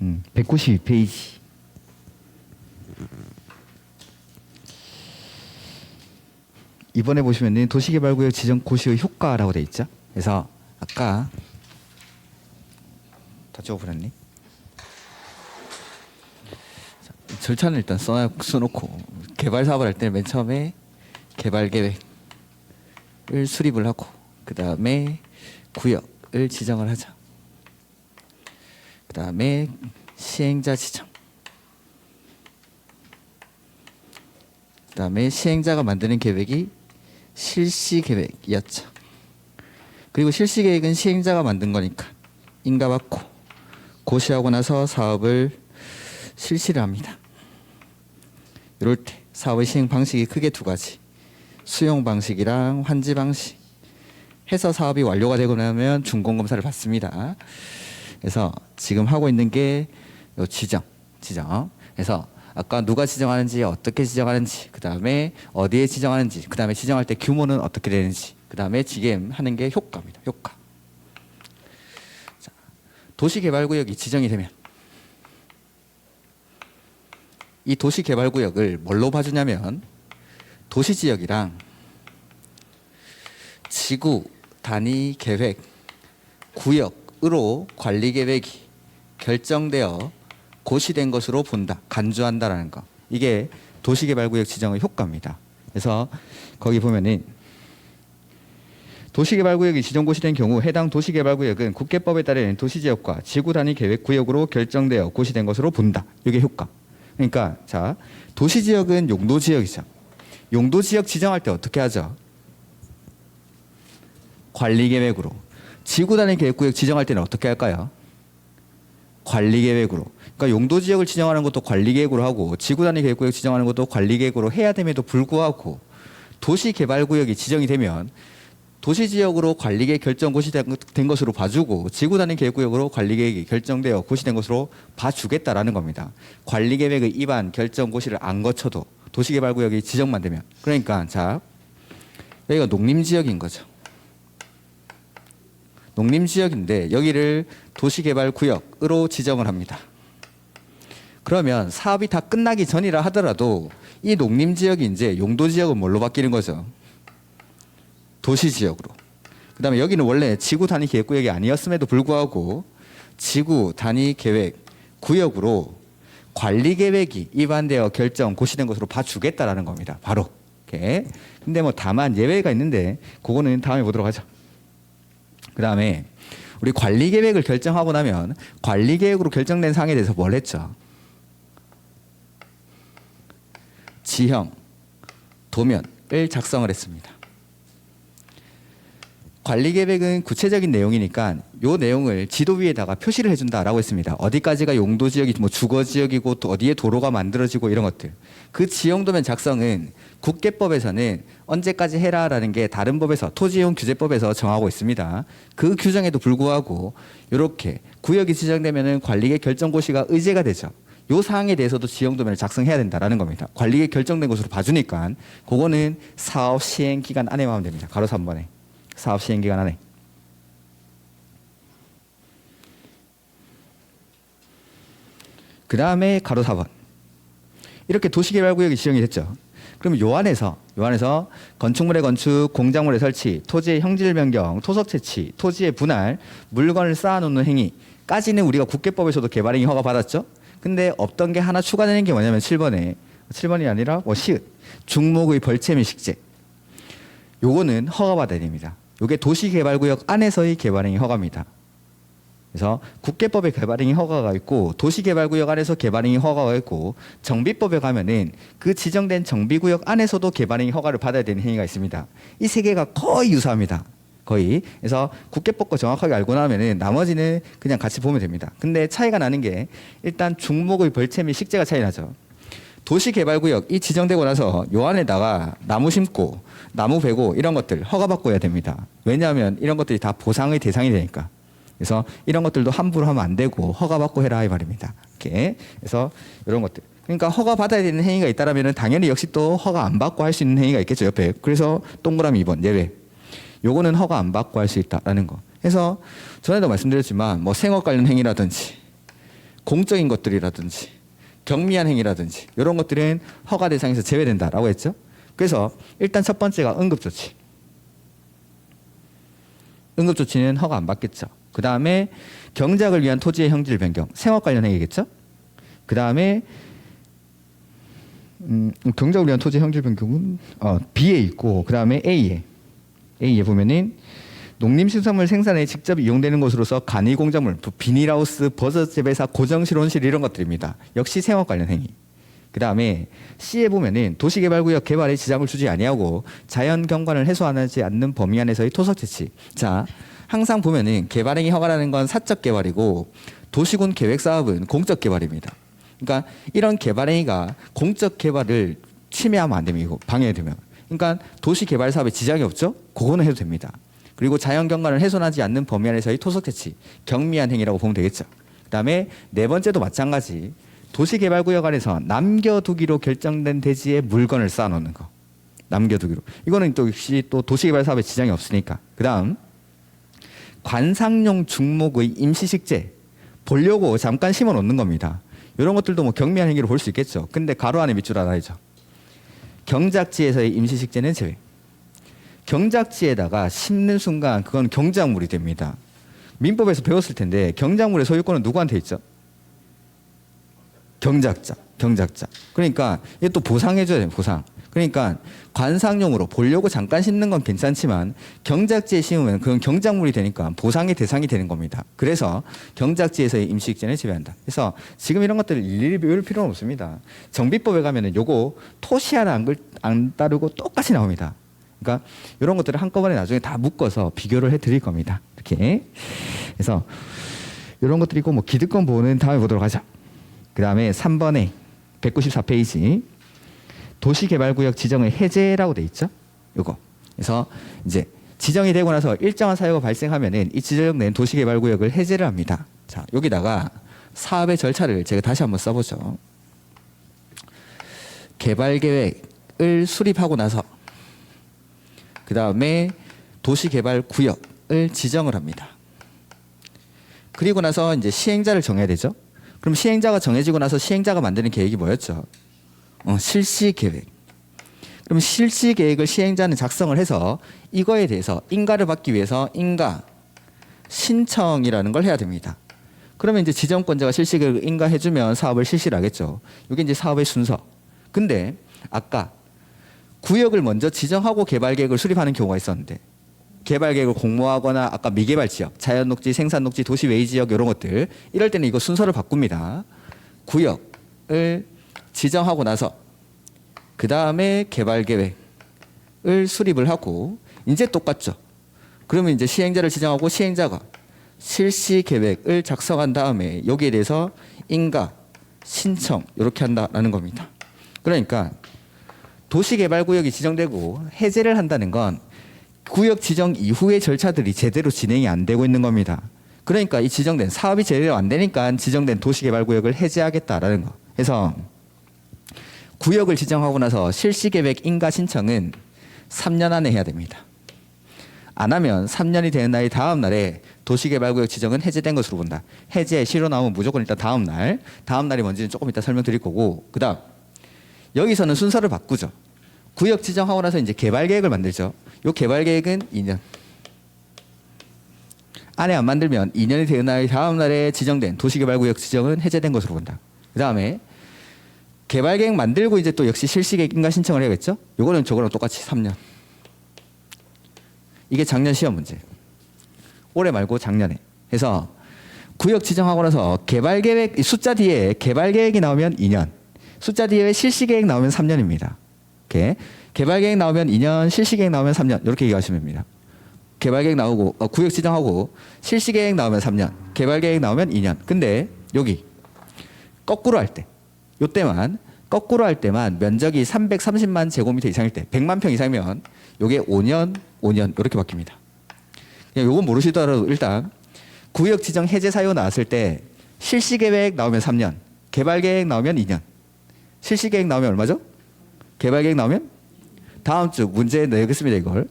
192페이지. 이번에 보시면은 도시개발구역 지정 고시의 효과라고 돼 있죠. 그래서 아까 다 적어버렸니? 자, 절차는 일단 써놓고 개발 사업을 할 때 맨 처음에 개발 계획을 수립을 하고 그 다음에 구역을 지정을 하자. 그 다음에 시행자 지정. 그 다음에 시행자가 만드는 계획이 실시 계획이었죠. 그리고 실시 계획은 시행자가 만든 거니까 인가받고 고시하고 나서 사업을 실시를 합니다. 이럴 때 사업의 시행 방식이 크게 두 가지. 수용 방식이랑 환지 방식. 해서 사업이 완료가 되고 나면 준공검사를 받습니다. 그래서 지금 하고 있는 게 지정. 그래서 아까 누가 지정하는지, 어떻게 지정하는지, 그 다음에 어디에 지정하는지, 그 다음에 지정할 때 규모는 어떻게 되는지, 그 다음에 지금 하는 게 효과입니다. 효과. 자, 도시개발구역이 지정이 되면 이 도시개발구역을 뭘로 봐주냐면 도시지역이랑 지구 단위 계획, 구역으로 관리 계획이 결정되어 고시된 것으로 본다, 간주한다라는 거. 이게 도시개발구역 지정의 효과입니다. 그래서 거기 보면은 도시개발구역이 지정 고시된 경우 해당 도시개발구역은 국계법에 따른 도시지역과 지구 단위 계획 구역으로 결정되어 고시된 것으로 본다. 이게 효과. 그러니까 자, 도시지역은 용도지역이죠. 용도지역 지정할 때 어떻게 하죠? 관리계획으로. 지구 단위 계획구역 지정할 때는 어떻게 할까요? 관리계획으로. 그러니까 용도지역을 지정하는 것도 관리계획으로 하고 지구 단위 계획구역 지정하는 것도 관리계획으로 해야 됨에도 불구하고 도시개발구역이 지정이 되면 도시지역으로 관리계획 결정 고시된 것으로 봐주고 지구 단위 계획구역으로 관리계획이 결정되어 고시된 것으로 봐주겠다라는 겁니다. 관리계획의 입안 결정 고시를 안 거쳐도 도시개발구역이 지정만 되면. 그러니까 자, 여기가 농림지역인 거죠. 농림지역인데 여기를 도시개발구역으로 지정을 합니다. 그러면 사업이 다 끝나기 전이라 하더라도 이 농림지역이 이제 용도지역은 뭘로 바뀌는 거죠? 도시지역으로. 그 다음에 여기는 원래 지구 단위 계획구역이 아니었음에도 불구하고 지구 단위 계획 구역으로 관리계획이 입안되어 결정 고시된 것으로 봐주겠다라는 겁니다. 바로. 이렇게. 근데 뭐 다만 예외가 있는데 그거는 다음에 보도록 하죠. 그 다음에 우리 관리계획을 결정하고 나면 관리계획으로 결정된 사항에 대해서 뭘 했죠? 지형, 도면을 작성을 했습니다. 관리계획은 구체적인 내용이니까 이 내용을 지도 위에다가 표시를 해준다라고 했습니다. 어디까지가 용도지역이 뭐 주거지역이고 또 어디에 도로가 만들어지고 이런 것들. 그 지형도면 작성은 국계법에서는 언제까지 해라라는 게 다른 법에서 토지이용 규제법에서 정하고 있습니다. 그 규정에도 불구하고 이렇게 구역이 지정되면은 관리계획 결정고시가 의제가 되죠. 이 사항에 대해서도 지형도면을 작성해야 된다라는 겁니다. 관리계획 결정된 것으로 봐주니까 그거는 사업 시행 기간 안에만 하면 됩니다. 가로 3번에. 사업 시행 기간 안에. 그 다음에 가로 4번. 이렇게 도시개발구역이 지정이 됐죠. 그러면 요 안에서 건축물의 건축, 공작물의 설치, 토지의 형질 변경, 토석 채취, 토지의 분할, 물건을 쌓아놓는 행위까지는 우리가 국계법에서도 개발행위 허가 받았죠. 근데 없던 게 하나 추가되는 게 뭐냐면 7번이 아니라 시읒, 중목의 벌채 및 식재. 요거는 허가 받아야 됩니다. 요게 도시개발구역 안에서의 개발행위 허가입니다. 그래서 국계법에 개발행위 허가가 있고 도시개발구역 안에서 개발행위 허가가 있고 정비법에 가면은 그 지정된 정비구역 안에서도 개발행위 허가를 받아야 되는 행위가 있습니다. 이 세 개가 거의 유사합니다. 거의. 그래서 국계법과 정확하게 알고 나면은 나머지는 그냥 같이 보면 됩니다. 근데 차이가 나는 게 일단 중목의 벌채 및 식재가 차이 나죠. 도시개발구역이 지정되고 나서 요 안에다가 나무 심고 나무 베고 이런 것들 허가받고 해야 됩니다. 왜냐하면 이런 것들이 다 보상의 대상이 되니까. 그래서 이런 것들도 함부로 하면 안 되고 허가받고 해라 이 말입니다. 이렇게. 그래서 이런 것들. 그러니까 허가받아야 되는 행위가 있다라면 당연히 역시 또 허가 안 받고 할 수 있는 행위가 있겠죠. 옆에. 그래서 동그라미 2번 예외. 요거는 허가 안 받고 할 수 있다라는 거. 그래서 전에도 말씀드렸지만 뭐 생업 관련 행위라든지 공적인 것들이라든지 경미한 행위라든지 이런 것들은 허가 대상에서 제외된다라고 했죠. 그래서 일단 첫 번째가 응급조치. 응급조치는 허가 안 받겠죠. 그 다음에 경작을 위한 토지의 형질 변경, 생업 관련 행위겠죠. 그 다음에 경작을 위한 토지 형질 변경은 B에 있고, 그 다음에 A에 보면은 농림축산물 생산에 직접 이용되는 것으로서 간이 공작물, 비닐하우스, 버섯 재배사, 고정실온실 이런 것들입니다. 역시 생업 관련 행위. 그 다음에 C에 보면은 도시개발구역 개발에 지장을 주지 아니하고 자연 경관을 해소하지 않는 범위 안에서의 토속 채취. 자, 항상 보면은 개발행위 허가라는 건 사적 개발이고 도시군 계획 사업은 공적 개발입니다. 그러니까 이런 개발행위가 공적 개발을 침해하면 안 됩니다. 방해되면. 그러니까 도시 개발 사업에 지장이 없죠? 그거는 해도 됩니다. 그리고 자연 경관을 훼손하지 않는 범위 안에서의 토속 채취, 경미한 행위라고 보면 되겠죠. 그다음에 네 번째도 마찬가지. 도시개발구역 안에서 남겨두기로 결정된 대지에 물건을 쌓아놓는 거. 남겨두기로. 이거는 또 역시 또 도시개발 사업에 지장이 없으니까. 그다음 관상용 중목의 임시식재 보려고 잠깐 심어놓는 겁니다. 이런 것들도 뭐 경미한 행위로 볼 수 있겠죠. 근데 가로 안에 밑줄 알아야죠. 경작지에서의 임시식재는 제외. 경작지에다가 심는 순간 그건 경작물이 됩니다. 민법에서 배웠을 텐데 경작물의 소유권은 누구한테 있죠? 경작자. 그러니까 이게 또 보상해줘야 돼요. 보상. 그러니까 관상용으로 보려고 잠깐 심는 건 괜찮지만 경작지에 심으면 그건 경작물이 되니까 보상의 대상이 되는 겁니다. 그래서 경작지에서의 임시식재는 제외한다. 그래서 지금 이런 것들을 일일이 외울 필요는 없습니다. 정비법에 가면은 요거 토시 하나 안 따르고 똑같이 나옵니다. 그러니까 이런 것들을 한꺼번에 나중에 다 묶어서 비교를 해드릴 겁니다. 이렇게. 그래서 이런 것들이고 뭐 기득권 보호는 다음에 보도록 하죠. 그 다음에 3번에 194페이지 도시개발구역 지정의 해제라고 돼 있죠. 요거. 그래서 이제 지정이 되고 나서 일정한 사유가 발생하면은 이 지정된 도시개발구역을 해제를 합니다. 자, 여기다가 사업의 절차를 제가 다시 한번 써보죠. 개발계획을 수립하고 나서 그 다음에 도시개발구역을 지정을 합니다. 그리고 나서 이제 시행자를 정해야 되죠. 그럼 시행자가 정해지고 나서 시행자가 만드는 계획이 뭐였죠? 실시계획. 그럼 실시계획을 시행자는 작성을 해서 이거에 대해서 인가를 받기 위해서 인가 신청이라는 걸 해야 됩니다. 그러면 이제 지정권자가 실시계획을 인가해주면 사업을 실시를 하겠죠. 이게 이제 사업의 순서. 근데 아까 구역을 먼저 지정하고 개발계획을 수립하는 경우가 있었는데 개발계획을 공모하거나 아까 미개발지역, 자연녹지, 생산녹지, 도시외지역 이런 것들 이럴 때는 이거 순서를 바꿉니다. 구역을 지정하고 나서 그 다음에 개발계획을 수립을 하고 이제 똑같죠. 그러면 이제 시행자를 지정하고 시행자가 실시계획을 작성한 다음에 여기에 대해서 인가, 신청 이렇게 한다라는 겁니다. 그러니까 도시개발구역이 지정되고 해제를 한다는 건 구역 지정 이후의 절차들이 제대로 진행이 안 되고 있는 겁니다. 그러니까 이 지정된 사업이 제대로 안 되니까 지정된 도시개발구역을 해제하겠다라는 거. 그래서 구역을 지정하고 나서 실시계획 인가 신청은 3년 안에 해야 됩니다. 안 하면 3년이 되는 날이 다음 날에 도시개발구역 지정은 해제된 것으로 본다. 해제 시로 나오면 무조건 일단 다음 날이 뭔지는 조금 이따 설명드릴 거고, 그다음 여기서는 순서를 바꾸죠. 구역 지정하고 나서 이제 개발계획을 만들죠. 요 개발계획은 2년. 안에 안 만들면 2년이 되는 날 다음 날에 지정된 도시개발구역 지정은 해제된 것으로 본다. 그 다음에 개발계획 만들고 이제 또 역시 실시계획 인가 신청을 해야겠죠. 요거는 저거랑 똑같이 3년. 이게 작년 시험 문제. 올해 말고 작년에. 그래서 구역 지정하고 나서 개발계획 숫자 뒤에 개발계획이 나오면 2년. 숫자 뒤에 실시계획 나오면 3년입니다. 이렇게 개발계획 나오면 2년, 실시계획 나오면 3년 이렇게 얘기하시면 됩니다. 개발계획 나오고 구역 지정하고 실시계획 나오면 3년, 개발계획 나오면 2년. 근데 여기 거꾸로 할 때, 거꾸로 할 때만 면적이 330만 제곱미터 이상일 때, 100만 평 이상이면 이게 5년 이렇게 바뀝니다. 그냥 요건 모르시더라도 일단 구역 지정 해제 사유 나왔을 때 실시계획 나오면 3년, 개발계획 나오면 2년. 실시계획 나오면 얼마죠? 개발계획 나오면 다음 주 문제 내겠습니다. 이걸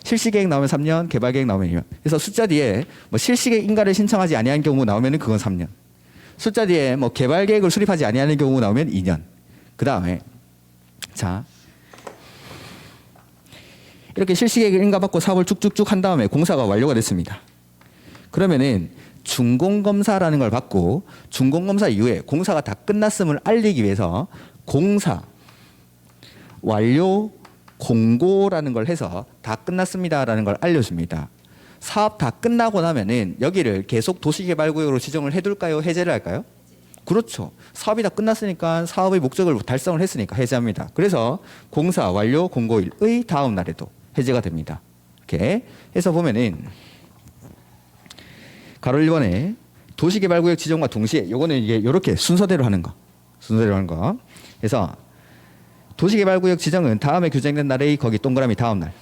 실시계획 나오면 3년, 개발계획 나오면 2년. 그래서 숫자 뒤에 뭐 실시계획 인가를 신청하지 아니한 경우 나오면은 그건 3년. 숫자 뒤에 뭐 개발 계획을 수립하지 아니하는 경우 나오면 2년. 그 다음에 자 이렇게 실시계획을 인가받고 사업을 쭉쭉쭉 한 다음에 공사가 완료가 됐습니다. 그러면은 준공검사라는 걸 받고 준공검사 이후에 공사가 다 끝났음을 알리기 위해서 공사 완료 공고라는 걸 해서 다 끝났습니다라는 걸 알려줍니다. 사업 다 끝나고 나면은 여기를 계속 도시개발구역으로 지정을 해둘까요? 해제를 할까요? 그렇죠. 사업이 다 끝났으니까 사업의 목적을 달성을 했으니까 해제합니다. 그래서 공사 완료 공고일의 다음 날에도 해제가 됩니다. 이렇게 해서 보면은 가로 1번에 도시개발구역 지정과 동시에 요거는 이게 이렇게 순서대로 하는 거. 순서대로 하는 거. 그래서 도시개발구역 지정은 다음에 규정된 날의 거기 동그라미 다음 날.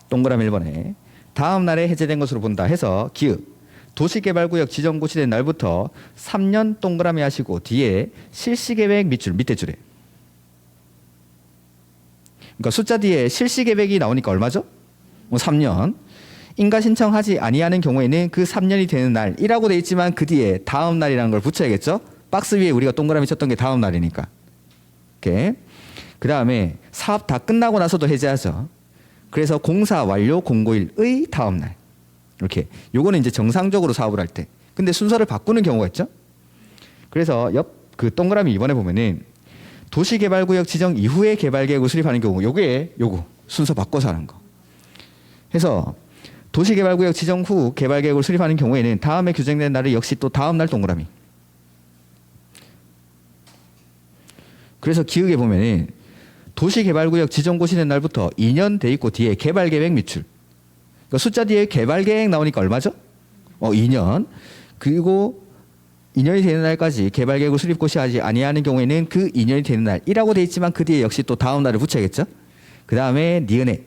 동그라미 1번에 다음 날에 해제된 것으로 본다 해서 기읍 도시개발구역 지정 고시된 날부터 3년 동그라미 하시고 뒤에 실시계획 밑줄 밑에 줄에 그러니까 숫자 뒤에 실시계획이 나오니까 얼마죠? 3년. 인가 신청하지 아니하는 경우에는 그 3년이 되는 날이라고 돼 있지만 그 뒤에 다음 날이라는 걸 붙여야겠죠? 박스 위에 우리가 동그라미 쳤던 게 다음 날이니까. 이렇게. 그 다음에 사업 다 끝나고 나서도 해제하죠. 그래서 공사 완료 공고일의 다음 날. 이렇게. 요거는 이제 정상적으로 사업을 할 때. 근데 순서를 바꾸는 경우가 있죠. 그래서 옆 그 동그라미 2번에 보면은 도시개발구역 지정 이후에 개발계획을 수립하는 경우 요거 순서 바꿔서 하는 거. 해서 도시개발구역 지정 후 개발계획을 수립하는 경우에는 다음에 규정된 날을 역시 또 다음 날 동그라미. 그래서 기억에 보면은 도시개발구역 지정 고시된 날부터 2년 돼 있고 뒤에 개발계획 밑줄. 그러니까 숫자 뒤에 개발계획 나오니까 얼마죠? 2년. 그리고 2년이 되는 날까지 개발계획을 수립 고시하지 아니하는 경우에는 그 2년이 되는 날이라고 돼 있지만 그 뒤에 역시 또 다음 날을 붙여야겠죠. 그 다음에 니은에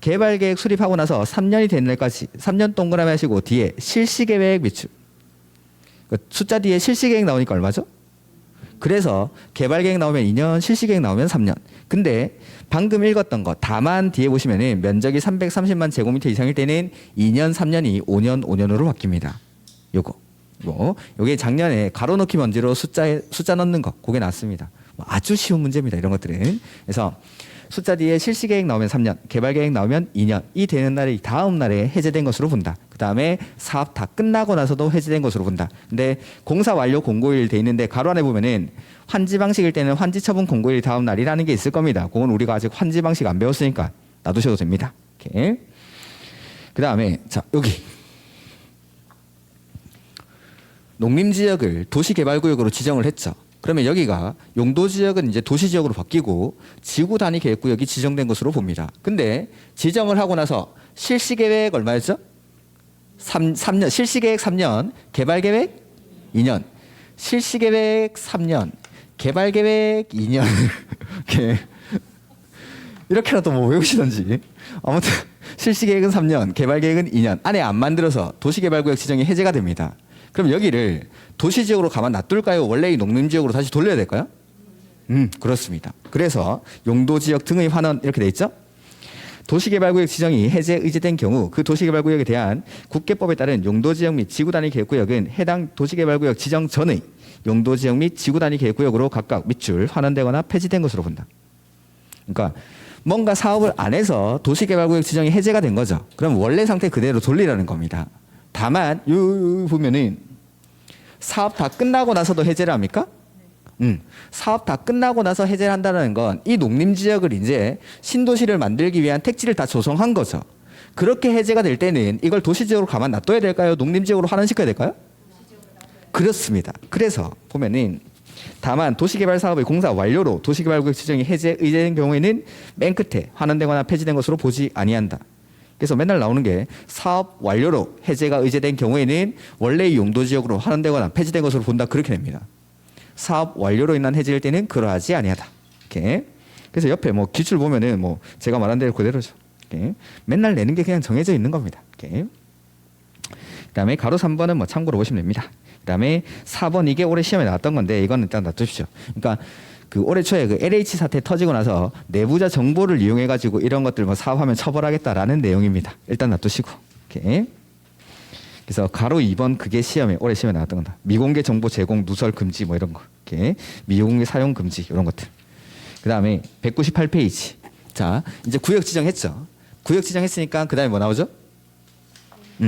개발계획 수립하고 나서 3년이 되는 날까지 3년 동그라미 하시고 뒤에 실시계획 밑줄. 그러니까 숫자 뒤에 실시계획 나오니까 얼마죠? 그래서 개발계획 나오면 2년, 실시계획 나오면 3년. 근데 방금 읽었던 거 다만 뒤에 보시면은 면적이 330만 제곱미터 이상일 때는 2년, 3년이 5년, 5년으로 바뀝니다. 요게 작년에 가로넣기 먼지로 숫자 넣는 거 그게 나왔습니다. 아주 쉬운 문제입니다. 이런 것들은. 그래서 숫자 뒤에 실시계획 나오면 3년, 개발계획 나오면 2년. 이 되는 날이 다음 날에 해제된 것으로 본다. 그 다음에 사업 다 끝나고 나서도 해제된 것으로 본다. 근데 공사 완료 공고일 돼 있는데 가로 안에 보면은 환지 방식일 때는 환지 처분 공고일 다음 날이라는 게 있을 겁니다. 그건 우리가 아직 환지 방식 안 배웠으니까 놔두셔도 됩니다. 이렇게. 그 다음에 자 여기 농림지역을 도시개발구역으로 지정을 했죠. 그러면 여기가 용도지역은 이제 도시지역으로 바뀌고 지구단위 계획구역이 지정된 것으로 봅니다. 근데 지정을 하고 나서 실시계획 얼마였죠? 3년, 실시계획 3년, 개발계획 2년. 실시계획 3년, 개발계획 2년. 이렇게라도 뭐 외우시던지. 아무튼 실시계획은 3년, 개발계획은 2년. 안에 안 만들어서 도시개발구역 지정이 해제가 됩니다. 그럼 여기를 도시지역으로 가만 놔둘까요? 원래의 농림지역으로 다시 돌려야 될까요? 그렇습니다. 그래서 용도지역 등의 환원 이렇게 돼 있죠? 도시개발구역 지정이 해제 의제된 경우 그 도시개발구역에 대한 국계법에 따른 용도지역 및 지구단위 계획구역은 해당 도시개발구역 지정 전의 용도지역 및 지구단위 계획구역으로 각각 밑줄 환원되거나 폐지된 것으로 본다. 그러니까 뭔가 사업을 안 해서 도시개발구역 지정이 해제가 된 거죠. 그럼 원래 상태 그대로 돌리라는 겁니다. 다만 요 보면은 사업 다 끝나고 나서도 해제를 합니까? 사업 다 끝나고 나서 해제를 한다는 건 이 농림지역을 이제 신도시를 만들기 위한 택지를 다 조성한 거죠. 그렇게 해제가 될 때는 이걸 도시지역으로 가만 놔둬야 될까요? 농림지역으로 환원시켜야 될까요? 그렇습니다. 그래서 보면은 다만 도시개발 사업의 공사 완료로 도시개발구역 지정이 해제 의제된 경우에는 맨 끝에 환원되거나 폐지된 것으로 보지 아니한다. 그래서 맨날 나오는 게 사업 완료로 해제가 의제된 경우에는 원래의 용도지역으로 환원되거나 폐지된 것으로 본다. 그렇게 됩니다. 사업 완료로 인한 해제일 때는 그러하지 아니하다. 이렇게. 그래서 옆에 뭐 기출 보면은 뭐 제가 말한 대로 그대로죠. 이렇게. 맨날 내는 게 그냥 정해져 있는 겁니다. 이렇게. 그다음에 가로 3번은 뭐 참고로 보시면 됩니다. 그다음에 4번 이게 올해 시험에 나왔던 건데 이거는 일단 놔두십시오. 그러니까 그 올해 초에 그 LH 사태 터지고 나서 내부자 정보를 이용해 가지고 이런 것들 뭐 사업하면 처벌하겠다라는 내용입니다. 일단 놔두시고. 이렇게. 그래서 가로 2번 그게 시험에 올해 시험에 나왔던 거다. 미공개 정보 제공 누설 금지 뭐 이런 거. 이렇게 미공개 사용 금지 이런 것들. 그다음에 198페이지. 자, 이제 구역 지정했죠. 구역 지정했으니까 그다음에 뭐 나오죠?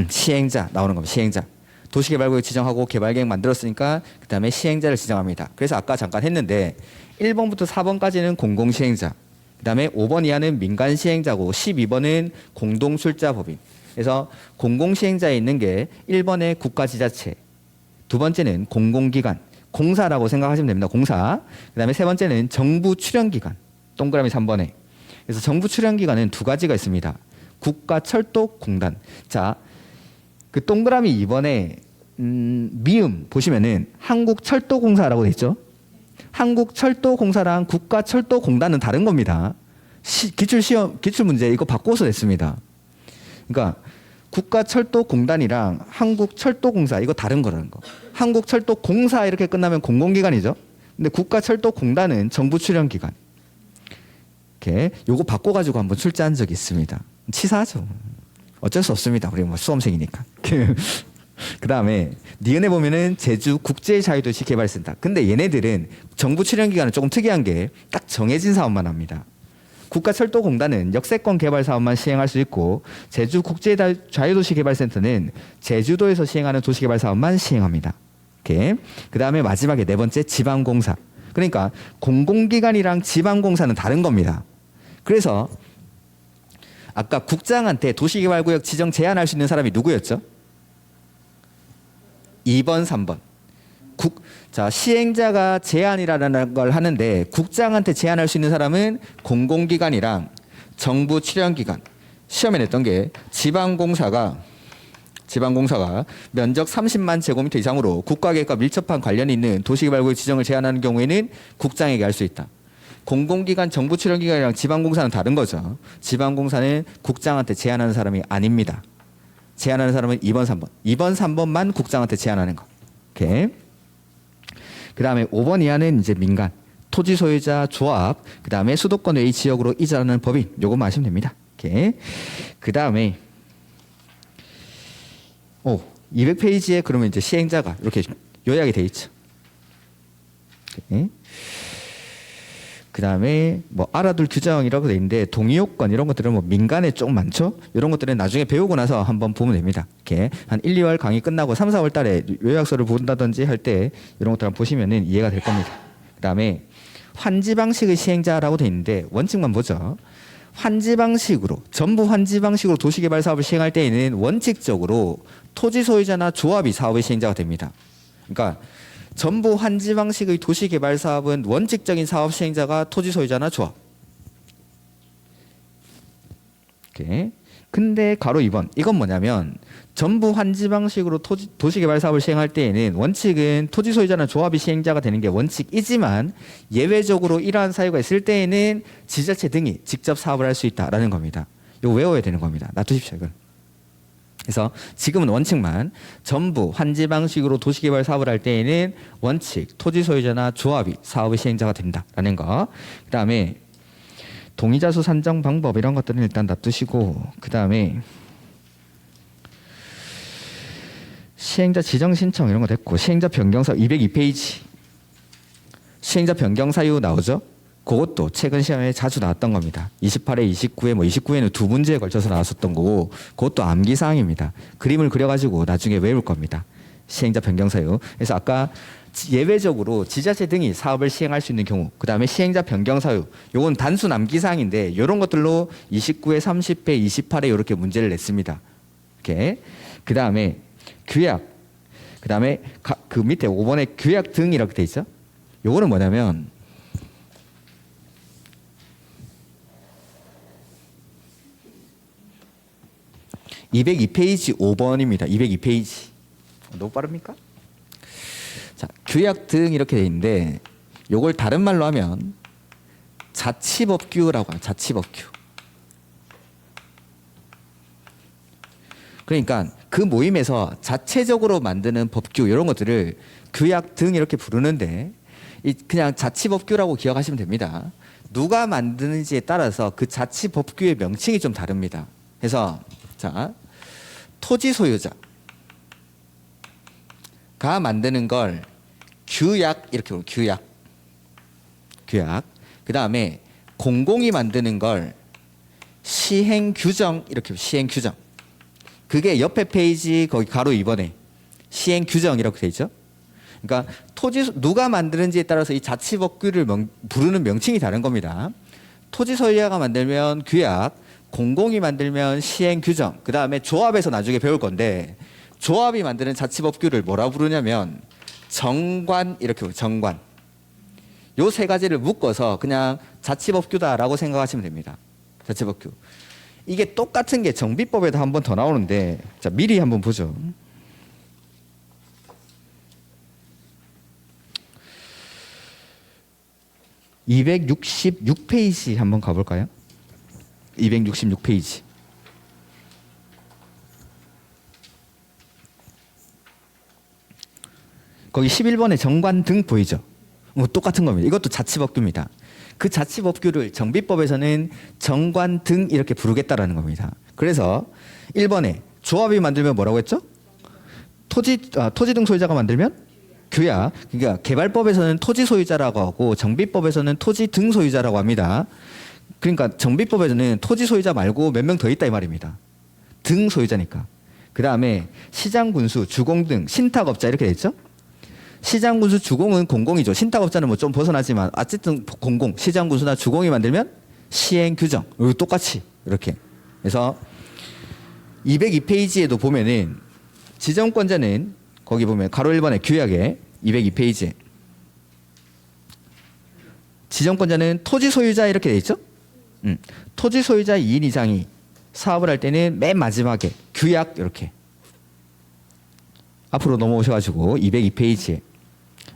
시행자 나오는 겁니다. 시행자. 도시개발구역 지정하고 개발계획 만들었으니까 그다음에 시행자를 지정합니다. 그래서 아까 잠깐 했는데 1번부터 4번까지는 공공시행자. 그다음에 5번 이하는 민간시행자고 12번은 공동출자법인. 그래서 공공시행자에 있는 게 1번의 국가지자체, 두 번째는 공공기관, 공사라고 생각하시면 됩니다. 공사. 그다음에 세 번째는 정부 출연기관, 동그라미 3번에. 그래서 정부 출연기관은 두 가지가 있습니다. 국가철도공단. 자, 그 동그라미 2번에 미음 보시면은 한국철도공사라고 돼 있죠. 한국철도공사랑 국가철도공단은 다른 겁니다. 기출 문제 이거 바꿔서 냈습니다. 그러니까 국가철도공단이랑 한국철도공사 이거 다른 거라는 거. 한국철도공사 이렇게 끝나면 공공기관이죠. 근데 국가철도공단은 정부 출연기관. 이렇게 요거 바꿔가지고 한번 출제한 적이 있습니다. 치사하죠. 어쩔 수 없습니다. 우리 뭐 수험생이니까. 그 다음에 니은에 보면은 제주 국제자유도시 개발센터. 근데 얘네들은 정부 출연기관은 조금 특이한 게 딱 정해진 사업만 합니다. 국가철도공단은 역세권 개발 사업만 시행할 수 있고 제주 국제자유도시 개발센터는 제주도에서 시행하는 도시개발 사업만 시행합니다. 이렇게. 그 다음에 마지막에 네 번째 지방공사. 그러니까 공공기관이랑 지방공사는 다른 겁니다. 그래서 아까 국장한테 도시개발구역 지정 제한할 수 있는 사람이 누구였죠? 2번, 3번. 자, 시행자가 제한이라는 걸 하는데 국장한테 제한할 수 있는 사람은 공공기관이랑 정부 출연기관. 시험에 냈던 게 지방공사가 면적 30만 제곱미터 이상으로 국가계획과 밀접한 관련이 있는 도시개발구역 지정을 제한하는 경우에는 국장에게 할 수 있다. 공공기관, 정부 출연기관이랑 지방공사는 다른 거죠. 지방공사는 국장한테 제한하는 사람이 아닙니다. 제한하는 사람은 2번, 3번. 2번, 3번만 국장한테 제한하는 거. 오케이. 그 다음에 5번 이하는 이제 민간, 토지 소유자 조합, 그 다음에 수도권 외의 지역으로 이전하는 법인, 요거만 아시면 됩니다. 오케이. 그 다음에 200페이지에 그러면 이제 시행자가 이렇게 요약이 돼 있죠. 오케이. 그 다음에 뭐 알아둘 규정이라고 돼 있는데 동의요건 이런 것들은 뭐 민간에 좀 많죠. 이런 것들은 나중에 배우고 나서 한번 보면 됩니다. 이렇게 한 1, 2월 강의 끝나고 3, 4월 달에 요약서를 본다든지 할 때 이런 것들 한번 보시면은 이해가 될 겁니다. 그 다음에 환지 방식의 시행자라고 돼 있는데 원칙만 보죠. 환지 방식으로 전부 환지 방식으로 도시개발 사업을 시행할 때에는 원칙적으로 토지 소유자나 조합이 사업의 시행자가 됩니다. 그러니까 전부 환지 방식의 도시개발 사업은 원칙적인 사업 시행자가 토지 소유자나 조합. 오케이. 근데 가로 2번 이건 뭐냐면 전부 환지 방식으로 도시개발 사업을 시행할 때에는 원칙은 토지 소유자나 조합이 시행자가 되는 게 원칙이지만 예외적으로 이러한 사유가 있을 때에는 지자체 등이 직접 사업을 할 수 있다라는 겁니다. 이거 외워야 되는 겁니다. 놔두십시오 이건. 그래서 지금은 원칙만 전부 환지 방식으로 도시개발 사업을 할 때에는 원칙 토지 소유자나 조합이 사업의 시행자가 된다라는 거. 그 다음에 동의자수 산정 방법 이런 것들은 일단 놔두시고 그 다음에 시행자 지정 신청 이런 거 됐고 시행자 변경 사유 202페이지 시행자 변경 사유 나오죠? 그것도 최근 시험에 자주 나왔던 겁니다. 28회, 29회, 29회는 두 문제에 걸쳐서 나왔었던 거고 그것도 암기사항입니다. 그림을 그려가지고 나중에 외울 겁니다. 시행자 변경 사유. 그래서 아까 예외적으로 지자체 등이 사업을 시행할 수 있는 경우 그 다음에 시행자 변경 사유 요건 단순 암기사항인데 이런 것들로 29회, 30회, 28회 이렇게 문제를 냈습니다. 이렇게. 그 다음에 규약 그 다음에 그 밑에 5번에 규약 등 이렇게 돼 있죠. 요거는 뭐냐면 202페이지 5번입니다. 202페이지. 너무 빠릅니까? 자, 규약 등 이렇게 돼 있는데 요걸 다른 말로 하면 자치법규라고 합니다. 자치법규. 그러니까 그 모임에서 자체적으로 만드는 법규 이런 것들을 규약 등 이렇게 부르는데 그냥 자치법규라고 기억하시면 됩니다. 누가 만드는지에 따라서 그 자치법규의 명칭이 좀 다릅니다. 그래서 자 토지 소유자 만드는 걸 규약 이렇게 부르고 규약. 그다음에 공공이 만드는 걸 시행규정 이렇게 시행규정. 그게 옆에 페이지 거기 가로 2번에 시행규정 이렇게 돼 있죠. 그러니까 토지 누가 만드는지에 따라서 이 자치법규를 부르는 명칭이 다른 겁니다. 토지 소유자가 만들면 규약, 공공이 만들면 시행규정. 그다음에 조합에서 나중에 배울 건데 조합이 만드는 자치법규를 뭐라 부르냐면 정관 이렇게 부르죠. 정관. 요 세 가지를 묶어서 그냥 자치법규다라고 생각하시면 됩니다. 자치법규. 이게 똑같은 게 정비법에도 한 번 더 나오는데 자 미리 한번 보죠. (266페이지) 한번 가볼까요? 266페이지. 거기 11번에 정관 등 보이죠? 뭐 똑같은 겁니다. 이것도 자치법규입니다. 그 자치법규를 정비법에서는 정관 등 이렇게 부르겠다라는 겁니다. 그래서 1번에 조합이 만들면 뭐라고 했죠? 토지 등 소유자가 만들면 규약. 그러니까 개발법에서는 토지 소유자라고 하고 정비법에서는 토지 등 소유자라고 합니다. 그러니까 정비법에서는 토지 소유자 말고 몇 명 더 있다 이 말입니다. 등 소유자니까. 그다음에 시장 군수, 주공 등 신탁업자 이렇게 돼 있죠? 시장 군수, 주공은 공공이죠. 신탁업자는 뭐 좀 벗어나지만 어쨌든 공공, 시장 군수나 주공이 만들면 시행 규정. 똑같이 이렇게. 그래서 202페이지에도 보면은 지정권자는 거기 보면 가로 1번에 규약에 202페이지에 지정권자는 토지 소유자 이렇게 돼 있죠? 토지 소유자 2인 이상이 사업을 할 때는 맨 마지막에 규약 이렇게 앞으로 넘어오셔가지고 202페이지에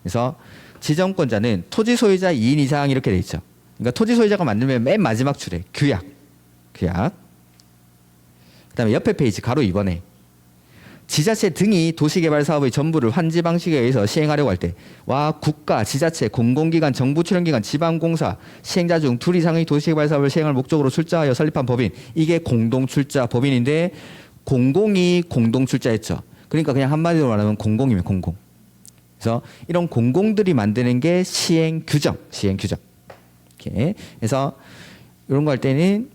그래서 지정권자는 토지 소유자 2인 이상 이렇게 돼 있죠. 그러니까 토지 소유자가 만들면 맨 마지막 줄에 규약. 그다음에 옆에 페이지 가로 2번에 지자체 등이 도시개발 사업의 전부를 환지 방식에 의해서 시행하려고 할 때 와 국가, 지자체, 공공기관, 정부 출연기관, 지방공사, 시행자 중 둘 이상의 도시개발 사업을 시행할 목적으로 출자하여 설립한 법인 이게 공동출자 법인인데 공공이 공동출자했죠. 그러니까 그냥 한마디로 말하면 공공이면 공공. 그래서 이런 공공들이 만드는 게 시행규정. 이렇게. 그래서 이런 거 할 때는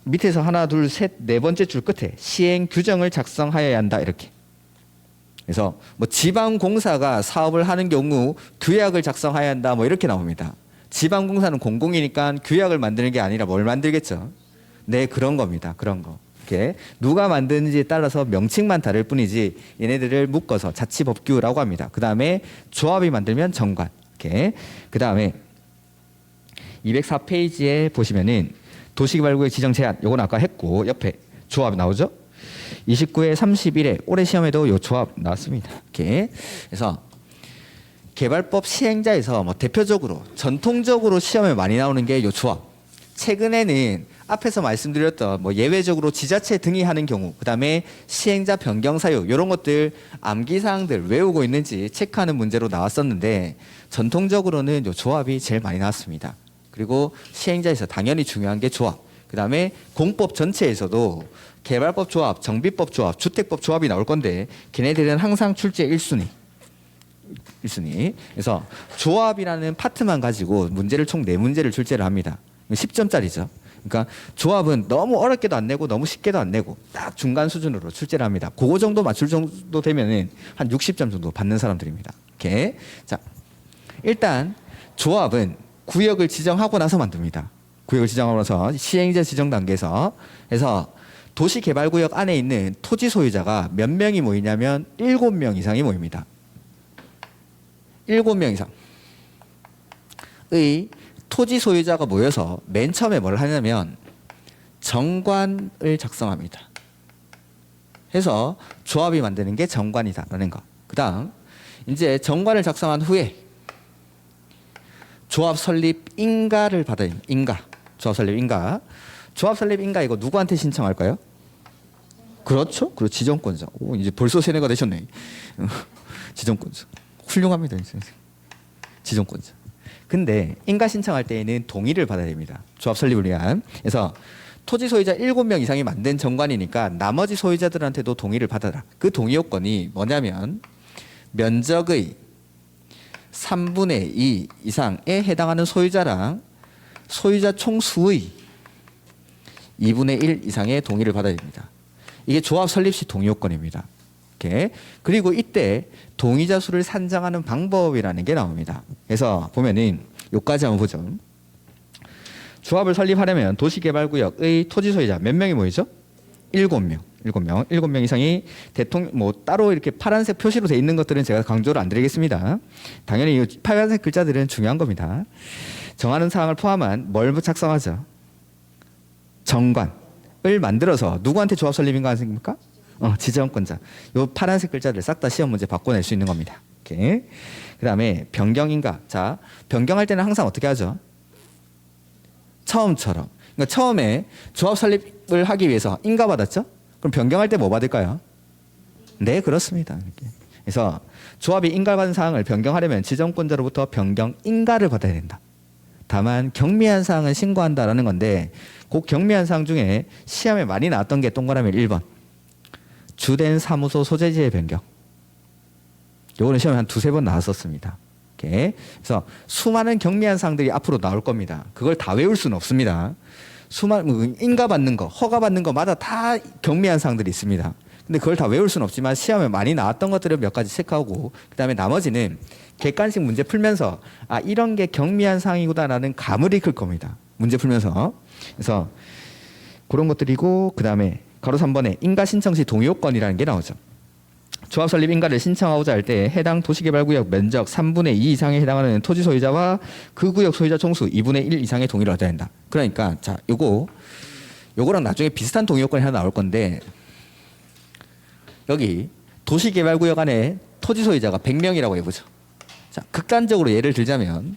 밑에서 하나, 둘, 셋, 네 번째 줄 끝에 시행 규정을 작성하여야 한다 이렇게. 그래서 뭐 지방공사가 사업을 하는 경우 규약을 작성해야 한다 뭐 이렇게 나옵니다. 지방공사는 공공이니까 규약을 만드는 게 아니라 뭘 만들겠죠? 네, 그런 겁니다. 그런 거. 이렇게 누가 만드는지에 따라서 명칭만 다를 뿐이지 얘네들을 묶어서 자치법규라고 합니다. 그 다음에 조합이 만들면 정관. 이렇게. 그 다음에 204페이지에 보시면은 도시개발구역 지정 제한 요건 아까 했고 옆에 조합 나오죠? 29회 31회 올해 시험에도 요 조합 나왔습니다. 이렇게. 그래서 개발법 시행자에서 뭐 대표적으로 전통적으로 시험에 많이 나오는 게 요 조합. 최근에는 앞에서 말씀드렸던 뭐 예외적으로 지자체 등이 하는 경우, 그다음에 시행자 변경 사유 이런 것들 암기 사항들 외우고 있는지 체크하는 문제로 나왔었는데 전통적으로는 요 조합이 제일 많이 나왔습니다. 그리고 시행자에서 당연히 중요한 게 조합. 그다음에 공법 전체에서도 개발법 조합, 정비법 조합, 주택법 조합이 나올 건데 걔네들은 항상 출제 1순위. 그래서 조합이라는 파트만 가지고 문제를 총 4문제를 출제를 합니다. 10점짜리죠. 그러니까 조합은 너무 어렵게도 안 내고 너무 쉽게도 안 내고 딱 중간 수준으로 출제를 합니다. 그거 정도 맞출 정도 되면은 한 60점 정도 받는 사람들입니다. 이렇게. 자, 일단 조합은 구역을 지정하고 나서 만듭니다. 구역을 지정하고 나서 시행자 지정 단계에서 해서 도시개발구역 안에 있는 토지 소유자가 몇 명이 모이냐면 7명 이상이 모입니다. 7명 이상의 토지 소유자가 모여서 맨 처음에 뭘 하냐면 정관을 작성합니다. 해서 조합이 만드는 게 정관이다라는 거. 그다음 이제 정관을 작성한 후에 조합 설립 인가를 받아야 됩니다. 인가. 조합 설립 인가. 조합 설립 인가 이거 누구한테 신청할까요? 그렇죠. 그리고 지정권자. 오, 이제 벌써 세뇌가 되셨네. 지정권자. 훌륭합니다. 지정권자. 근데 인가 신청할 때에는 동의를 받아야 됩니다. 조합 설립을 위한. 그래서 토지 소유자 7명 이상이 만든 정관이니까 나머지 소유자들한테도 동의를 받아라. 그 동의 요건이 뭐냐면 면적의 3분의 2 이상에 해당하는 소유자랑 소유자 총수의 2분의 1 이상의 동의를 받아야 됩니다. 이게 조합 설립 시 동의 요건입니다. 이렇게. 그리고 이때 동의자 수를 산정하는 방법이라는 게 나옵니다. 그래서 보면은 요까지 한번 보죠. 조합을 설립하려면 도시개발구역의 토지 소유자 몇 명이 모이죠? 7명. 7명 이상이 대통령 뭐 따로 이렇게 파란색 표시로 돼 있는 것들은 제가 강조를 안 드리겠습니다. 당연히 이 파란색 글자들은 중요한 겁니다. 정하는 사항을 포함한 뭘 작성하죠? 정관을 만들어서 누구한테 조합 설립인가 하십니까? 지정권자. 요 파란색 글자들 싹 다 시험 문제 바꿔낼 수 있는 겁니다. 이렇게. 그다음에 변경인가. 자, 변경할 때는 항상 어떻게 하죠? 처음처럼. 그러니까 처음에 조합 설립을 하기 위해서 인가 받았죠? 그럼 변경할 때 뭐 받을까요? 네, 그렇습니다. 이렇게. 그래서 조합이 인가받은 사항을 변경하려면 지정권자로부터 변경 인가를 받아야 된다. 다만 경미한 사항은 신고한다라는 건데 그 경미한 사항 중에 시험에 많이 나왔던 게 동그라미 1번. 주된 사무소 소재지의 변경. 요거는 시험에 한 두세 번 나왔었습니다. 이렇게. 그래서 수많은 경미한 사항들이 앞으로 나올 겁니다. 그걸 다 외울 수는 없습니다. 수많은 인가받는 거, 허가받는 거마다 다 경미한 사항들이 있습니다. 근데 그걸 다 외울 수는 없지만 시험에 많이 나왔던 것들을 몇 가지 체크하고 그다음에 나머지는 객관식 문제 풀면서 아 이런 게 경미한 사항이구나라는 감을 익힐 겁니다. 문제 풀면서. 그래서 그런 것들이고 그다음에 가로 3번에 인가 신청 시 동의 요건이라는 게 나오죠. 조합 설립 인가를 신청하고자 할 때 해당 도시개발구역 면적 3분의 2 이상에 해당하는 토지 소유자와 그 구역 소유자 총수 2분의 1 이상의 동의를 얻어야 된다. 그러니까 자, 요거랑 나중에 비슷한 동의 요건이 하나 나올 건데 여기 도시개발구역 안에 토지 소유자가 100명이라고 해보죠. 자, 극단적으로 예를 들자면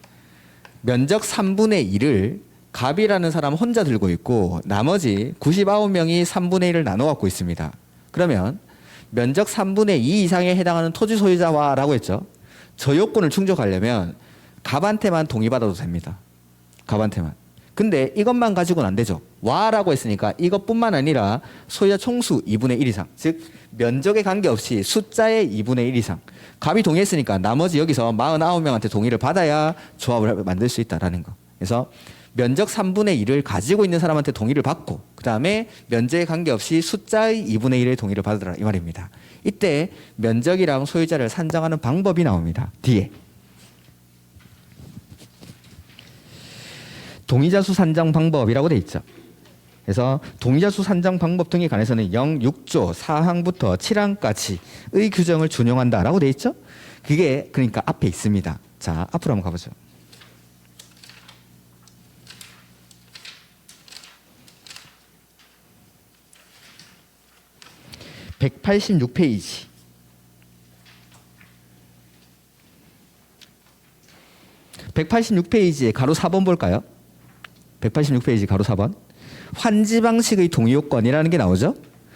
면적 3분의 1을 갑이라는 사람 혼자 들고 있고 나머지 99명이 3분의 1을 나눠 갖고 있습니다. 그러면 면적 3분의 2 이상에 해당하는 토지 소유자와 라고 했죠. 저 요건을 충족하려면 갑한테만 동의받아도 됩니다. 갑한테만. 근데 이것만 가지고는 안 되죠. 와라고 했으니까 이것뿐만 아니라 소유자 총수 2분의 1 이상. 즉 면적에 관계없이 숫자의 2분의 1 이상. 갑이 동의했으니까 나머지 여기서 49명한테 동의를 받아야 조합을 만들 수 있다라는 거. 그래서 면적 3분의 1을 가지고 있는 사람한테 동의를 받고 그 다음에 면적에 관계없이 숫자의 2분의 1의 동의를 받으라 이 말입니다. 이때 면적이랑 소유자를 산정하는 방법이 나옵니다. 뒤에. 동의자 수 산정 방법이라고 돼 있죠. 그래서 동의자 수 산정 방법 등에 관해서는 6조 4항부터 7항까지의 규정을 준용한다라고 돼 있죠. 그게 그러니까 앞에 있습니다. 자, 앞으로 한번 가보죠. 186페이지. 186페이지에 가로 4번 볼까요? 186페이지 가로 4번. 환지 방식의 동의 요건이라는 게 나오죠.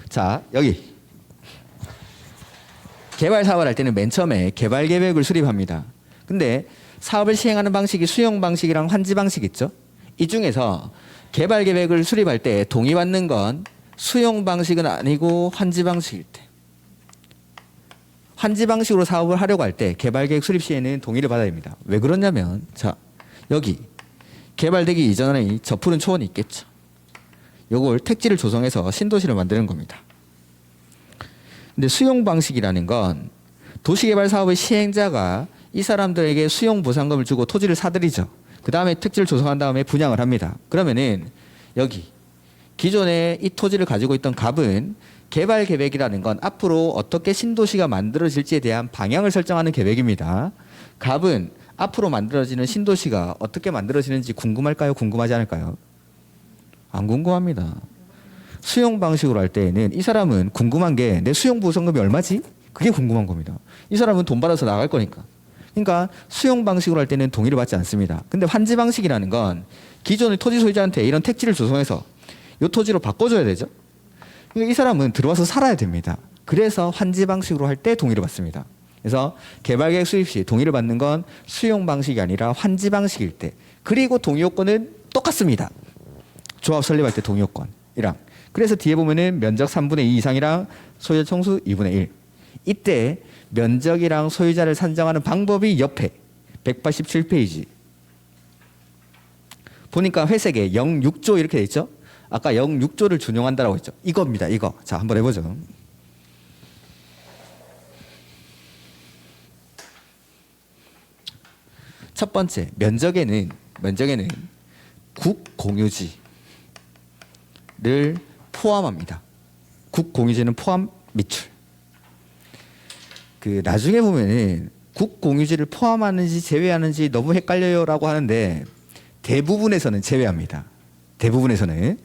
자, 여기 개발 사업을 할 때는 맨 처음에 개발 계획을 수립합니다. 근데 사업을 시행하는 방식이 수용 방식이랑 환지 방식 있죠. 이 중에서 개발 계획을 수립할 때 동의받는 건 수용 방식은 아니고 환지 방식일 때. 환지 방식으로 사업을 하려고 할 때 개발 계획 수립 시에는 동의를 받아야 됩니다. 왜 그러냐면 자, 여기 개발되기 이전에 저 푸른 초원이 있겠죠. 요걸 택지를 조성해서 신도시를 만드는 겁니다. 근데 수용 방식이라는 건 도시개발 사업의 시행자가 이 사람들에게 수용 보상금을 주고 토지를 사들이죠. 그 다음에 택지를 조성한 다음에 분양을 합니다. 그러면은 여기 기존에 이 토지를 가지고 있던 갑은 개발 계획이라는 건 앞으로 어떻게 신도시가 만들어질지에 대한 방향을 설정하는 계획입니다. 갑은 앞으로 만들어지는 신도시가 어떻게 만들어지는지 궁금할까요? 궁금하지 않을까요? 안 궁금합니다. 수용 방식으로 할 때에는 이 사람은 궁금한 게 내 수용 보상금이 얼마지? 그게 궁금한 겁니다. 이 사람은 돈 받아서 나갈 거니까. 그러니까 수용 방식으로 할 때는 동의를 받지 않습니다. 근데 환지 방식이라는 건 기존의 토지 소유자한테 이런 택지를 조성해서 이 토지로 바꿔줘야 되죠. 그러니까 이 사람은 들어와서 살아야 됩니다. 그래서 환지 방식으로 할 때 동의를 받습니다. 그래서 개발계획 수립 시 동의를 받는 건 수용 방식이 아니라 환지 방식일 때. 그리고 동의 요건은 똑같습니다. 조합 설립할 때 동의 요건이랑. 그래서 뒤에 보면은 면적 3분의 2 이상이랑 소유자 총수 2분의 1. 이때 면적이랑 소유자를 산정하는 방법이 옆에 187페이지 보니까 회색에 0.6조 이렇게 돼 있죠. 아까 0.6조를 준용한다라고 했죠. 이겁니다. 이거. 자, 한번 해보죠. 첫 번째, 면적에는 국공유지를 포함합니다. 국공유지는 포함 미출. 그 나중에 보면은 국공유지를 포함하는지 제외하는지 너무 헷갈려요라고 하는데 대부분에서는 제외합니다. 대부분에서는.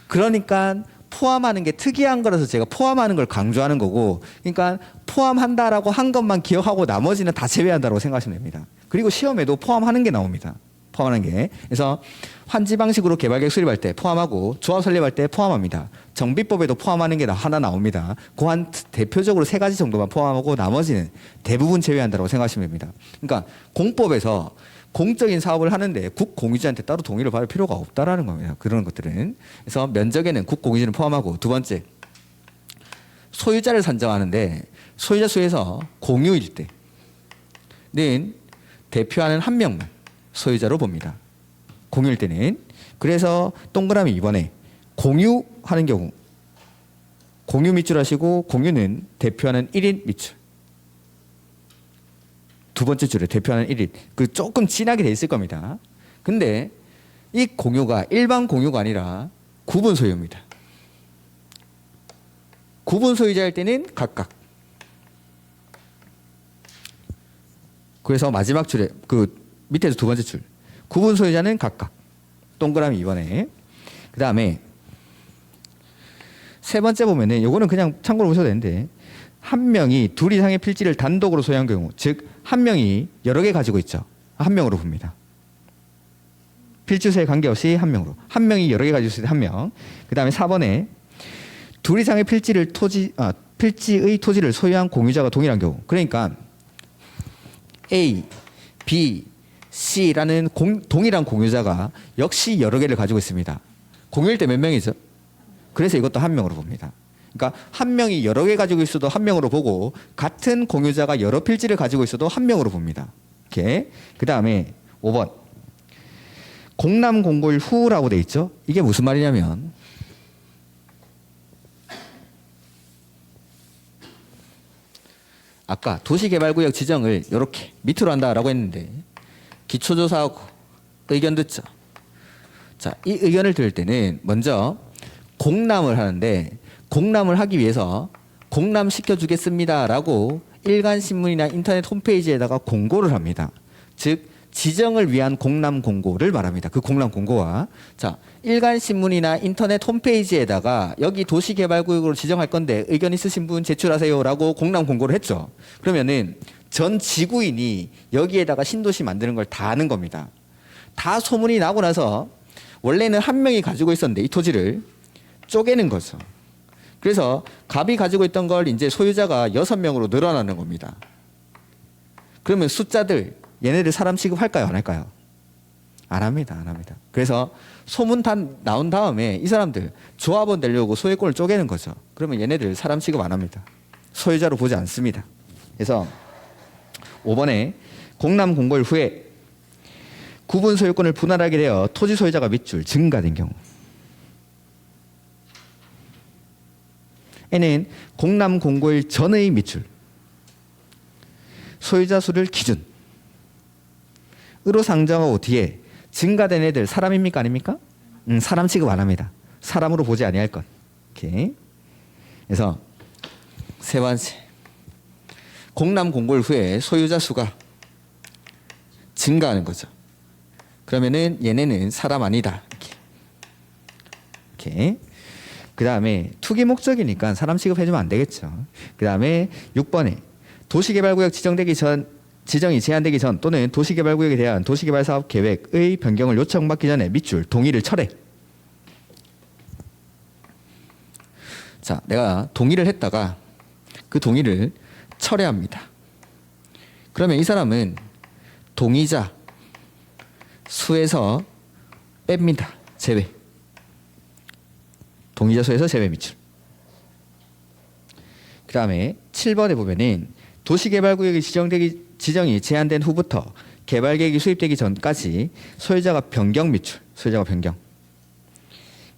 그러니까 포함하는 게 특이한 거라서 제가 포함하는 걸 강조하는 거고, 그러니까 포함한다라고 한 것만 기억하고 나머지는 다 제외한다고 생각하시면 됩니다. 그리고 시험에도 포함하는 게 나옵니다. 포함하는 게. 그래서 환지 방식으로 개발계획 수립할 때 포함하고 조합 설립할 때 포함합니다. 정비법에도 포함하는 게 하나 나옵니다. 그 한 대표적으로 3가지 정도만 포함하고 나머지는 대부분 제외한다고 생각하시면 됩니다. 그러니까 공법에서 공적인 사업을 하는데 국공유지한테 따로 동의를 받을 필요가 없다라는 겁니다. 그런 것들은. 그래서 면적에는 국공유지는 포함하고, 두 번째, 소유자를 산정하는데 소유자 수에서 공유일 때는 대표하는 한 명만 소유자로 봅니다. 공유일 때는. 그래서 동그라미 2번에 공유하는 경우 공유 밑줄하시고, 공유는 대표하는 1인 밑줄. 두 번째 줄에 대표하는 1인. 그 조금 진하게 돼 있을 겁니다. 근데 이 공유가 일반 공유가 아니라 구분 소유입니다. 구분 소유자일 때는 각각. 그래서 마지막 줄에 그 밑에서 두 번째 줄. 구분 소유자는 각각. 동그라미 2번에. 그 다음에 세 번째 보면은 요거는 그냥 참고로 보셔도 되는데, 한 명이 둘 이상의 필지를 단독으로 소유한 경우, 즉 한 명이 여러 개 가지고 있죠. 한 명으로 봅니다. 필지 수에 관계없이 한 명으로. 한 명이 여러 개 가지고 있을 때 한 명. 그 다음에 4번에 둘 이상의 필지의 토지를 소유한 공유자가 동일한 경우. 그러니까 A, B, C라는 동일한 공유자가 역시 여러 개를 가지고 있습니다. 공유일 때 몇 명이죠? 그래서 이것도 한 명으로 봅니다. 그러니까 한 명이 여러 개 가지고 있어도 한 명으로 보고, 같은 공유자가 여러 필지를 가지고 있어도 한 명으로 봅니다. 이렇게. 그 다음에 5번. 공남 공고일 후라고 돼 있죠. 이게 무슨 말이냐면, 아까 도시개발구역 지정을 이렇게 밑으로 한다라고 했는데, 기초조사하고 의견 듣죠. 자, 이 의견을 들을 때는 먼저 공람을 하는데, 공람을 하기 위해서 공람 시켜주겠습니다라고 일간신문이나 인터넷 홈페이지에다가 공고를 합니다. 즉 지정을 위한 공람 공고를 말합니다. 그 공람 공고와, 자, 일간신문이나 인터넷 홈페이지에다가 여기 도시개발구역으로 지정할 건데 의견 있으신 분 제출하세요라고 공람 공고를 했죠. 그러면은 전 지구인이 여기에다가 신도시 만드는 걸 다 아는 겁니다. 다 소문이 나고 나서 원래는 한 명이 가지고 있었는데 이 토지를 쪼개는 거죠. 그래서 갑이 가지고 있던 걸 이제 소유자가 6명으로 늘어나는 겁니다. 그러면 숫자들, 얘네들 사람 취급할까요? 안 할까요? 안 합니다. 안 합니다. 그래서 소문 다 나온 다음에 이 사람들 조합원 되려고 소유권을 쪼개는 거죠. 그러면 얘네들 사람 취급 안 합니다. 소유자로 보지 않습니다. 그래서 5번에 공람 공고일 후에 구분 소유권을 분할하게 되어 토지 소유자가 밑줄 증가된 경우, N은 공람 공고일 전의 밑줄 소유자 수를 기준으로 상정하고 뒤에 증가된 애들 사람입니까 아닙니까? 사람 취급 안 합니다. 사람으로 보지 아니할 것. 이렇게. 그래서 세 번째, 공람 공고일 후에 소유자 수가 증가하는 거죠. 그러면은 얘네는 사람 아니다. 이렇게. 그 다음에 투기 목적이니까 사람 취급해주면 안 되겠죠. 그 다음에 6번에 도시개발구역 지정이 제한되기 전 또는 도시개발구역에 대한 도시개발사업 계획의 변경을 요청받기 전에 밑줄 동의를 철회. 자, 내가 동의를 했다가 그 동의를 철회합니다. 그러면 이 사람은 동의자 수에서 뺍니다. 제외. 동의자 수에서 제외 밑줄. 그다음에 7번에 보면은 도시개발구역이 지정이 제한된 후부터 개발계획이 수립되기 전까지 소유자가 변경 미출, 소유자가 변경.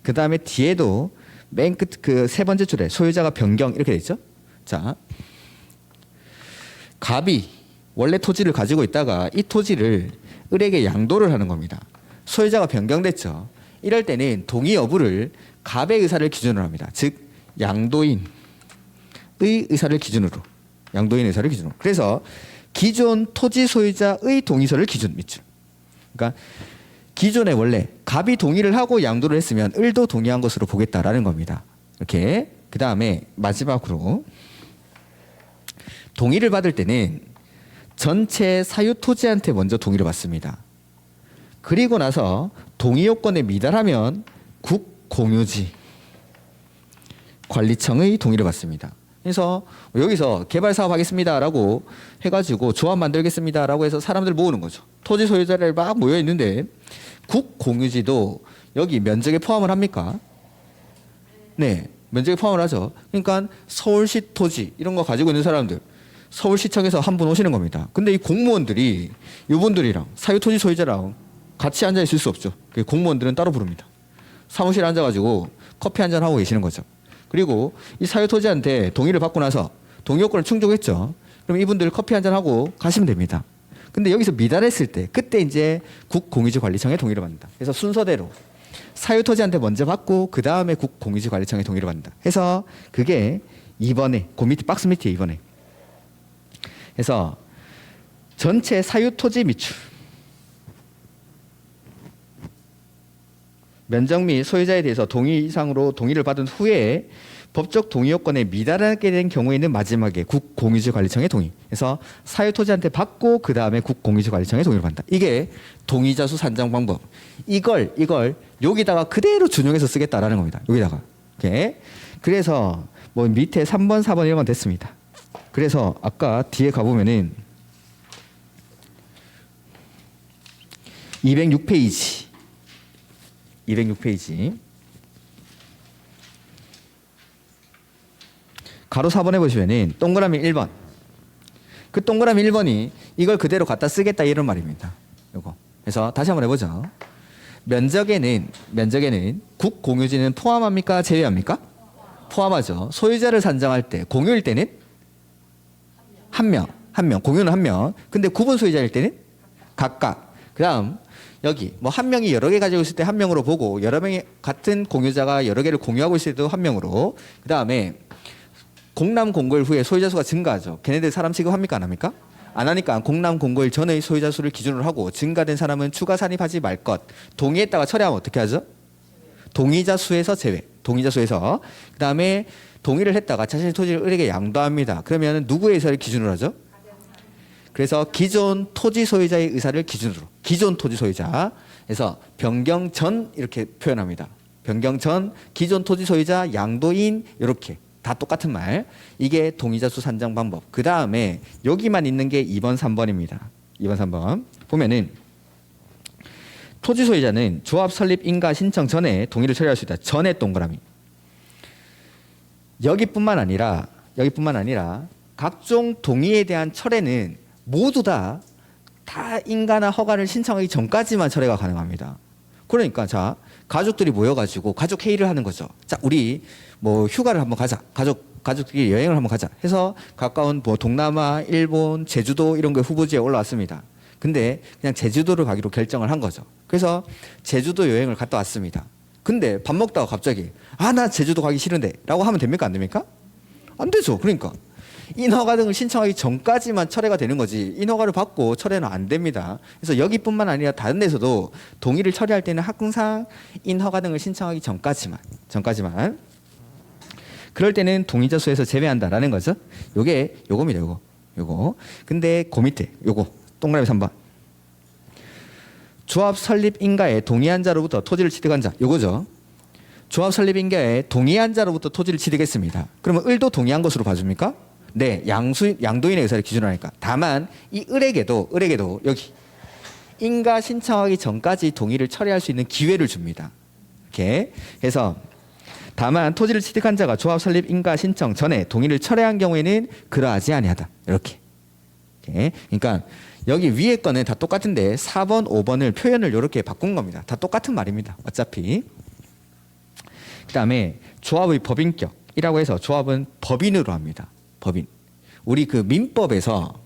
그다음에 뒤에도 맨 끝 그 세 번째 줄에 소유자가 변경 이렇게 돼 있죠. 자, 갑이 원래 토지를 가지고 있다가 이 토지를 을에게 양도를 하는 겁니다. 소유자가 변경됐죠. 이럴 때는 동의 여부를 갑의 의사를 기준으로 합니다. 즉 양도인의 의사를 기준으로. 양도인 의사를 기준으로. 그래서 기존 토지 소유자의 동의서를 기준 미출. 그러니까 기존에 원래 갑이 동의를 하고 양도를 했으면 을도 동의한 것으로 보겠다라는 겁니다. 이렇게. 그 다음에 마지막으로 동의를 받을 때는 전체 사유 토지한테 먼저 동의를 받습니다. 그리고 나서 동의 요건에 미달하면 국공유지 관리청의 동의를 받습니다. 그래서 여기서 개발 사업 하겠습니다라고 해가지고 조합 만들겠습니다라고 해서 사람들 모으는 거죠. 토지 소유자들 막 모여 있는데 국공유지도 여기 면적에 포함을 합니까? 네, 면적에 포함을 하죠. 그러니까 서울시 토지 이런 거 가지고 있는 사람들 서울시청에서 한 분 오시는 겁니다. 근데 이 공무원들이 이분들이랑 사유 토지 소유자랑 같이 앉아 있을 수 없죠. 공무원들은 따로 부릅니다. 사무실에 앉아가지고 커피 한잔 하고 계시는 거죠. 그리고 이 사유 토지한테 동의를 받고 나서 동의 요건을 충족했죠. 그럼 이분들 커피 한잔 하고 가시면 됩니다. 근데 여기서 미달했을 때 그때 이제 국공유지관리청에 동의를 받는다. 그래서 순서대로 사유 토지한테 먼저 받고 그 다음에 국공유지관리청에 동의를 받는다. 해서 그게 2번에 그 밑에 박스 밑에 2번에. 그래서 전체 사유 토지 미출 면적 및 소유자에 대해서 동의 이상으로 동의를 받은 후에 법적 동의 요건에 미달하게 된 경우에는 마지막에 국공유지관리청의 동의. 그래서 사유 토지한테 받고 그 다음에 국공유지관리청의 동의를 받는다. 이게 동의자 수 산정 방법. 이걸 여기다가 그대로 준용해서 쓰겠다라는 겁니다. 여기다가. 이렇게. 그래서 뭐 밑에 3번, 4번, 1번 됐습니다. 그래서 아까 뒤에 가보면은 206페이지. 가로 4번에 보시면은 동그라미 1번. 그 동그라미 1번이 이걸 그대로 갖다 쓰겠다 이런 말입니다. 요거. 그래서 다시 한번 해보죠. 면적에는 국공유지는 포함합니까? 제외합니까? 포함하죠. 소유자를 산정할 때 공유일 때는 한 명. 공유는 한 명. 근데 구분 소유자일 때는 각각. 그다음 여기 뭐 한 명이 여러 개 가지고 있을 때 한 명으로 보고 여러 명이 같은 공유자가 여러 개를 공유하고 있을 때도 한 명으로. 그다음에 공람 공고일 후에 소유자 수가 증가하죠. 걔네들 사람 취급합니까? 안 합니까? 안 하니까 공람 공고일 전의 소유자 수를 기준으로 하고 증가된 사람은 추가 산입하지 말 것. 동의했다가 철회하면 어떻게 하죠? 동의자 수에서 제외. 동의자 수에서. 그다음에 동의를 했다가 자신의 토지를 을에게 양도합니다. 그러면 누구의 의사를 기준으로 하죠? 그래서 기존 토지 소유자의 의사를 기준으로. 기존 토지 소유자. 그래서 변경 전 이렇게 표현합니다. 변경 전 기존 토지 소유자 양도인 이렇게. 다 똑같은 말. 이게 동의자 수 산정 방법. 그 다음에 여기만 있는 게 2번, 3번입니다. 2번, 3번. 보면은 토지 소유자는 조합 설립 인가 신청 전에 동의를 처리할 수 있다. 전에 동그라미. 여기뿐만 아니라 각종 동의에 대한 철회는 모두 다 인가나 허가를 신청하기 전까지만 철회가 가능합니다. 그러니까 자 가족들이 모여가지고 가족 회의를 하는 거죠. 자 우리 뭐 휴가를 한번 가자. 가족들이 여행을 한번 가자. 해서 가까운 뭐 동남아, 일본, 제주도 이런 거 후보지에 올라왔습니다. 근데 그냥 제주도를 가기로 결정을 한 거죠. 그래서 제주도 여행을 갔다 왔습니다. 근데 밥 먹다가 갑자기 나 제주도 가기 싫은데 라고 하면 됩니까? 안 됩니까? 안 되죠. 그러니까 인허가 등을 신청하기 전까지만 철회가 되는 거지 인허가를 받고 철회는 안 됩니다. 그래서 여기뿐만 아니라 다른 데서도 동의를 처리할 때는 항상 인허가 등을 신청하기 전까지만 그럴 때는 동의자 수에서 제외한다라는 거죠. 요겁니다. 요거. 근데 그 밑에 요거 동그라미 3번. 조합 설립 인가에 동의한 자로부터 토지를 취득한 자. 요거죠. 조합 설립 인가에 동의한 자로부터 토지를 취득했습니다. 그러면 을도 동의한 것으로 봐줍니까? 네, 양도인의 의사를 기준으로 하니까. 다만 이 을에게도 여기 인가 신청하기 전까지 동의를 처리할 수 있는 기회를 줍니다. 이렇게 해서 다만 토지를 취득한 자가 조합 설립 인가 신청 전에 동의를 철회한 경우에는 그러하지 아니하다. 이렇게. 오케이. 그러니까 여기 위에 거는 다 똑같은데 4번, 5번을 표현을 이렇게 바꾼 겁니다. 다 똑같은 말입니다. 어차피. 그다음에 조합의 법인격이라고 해서 조합은 법인으로 합니다. 법인. 우리 그 민법에서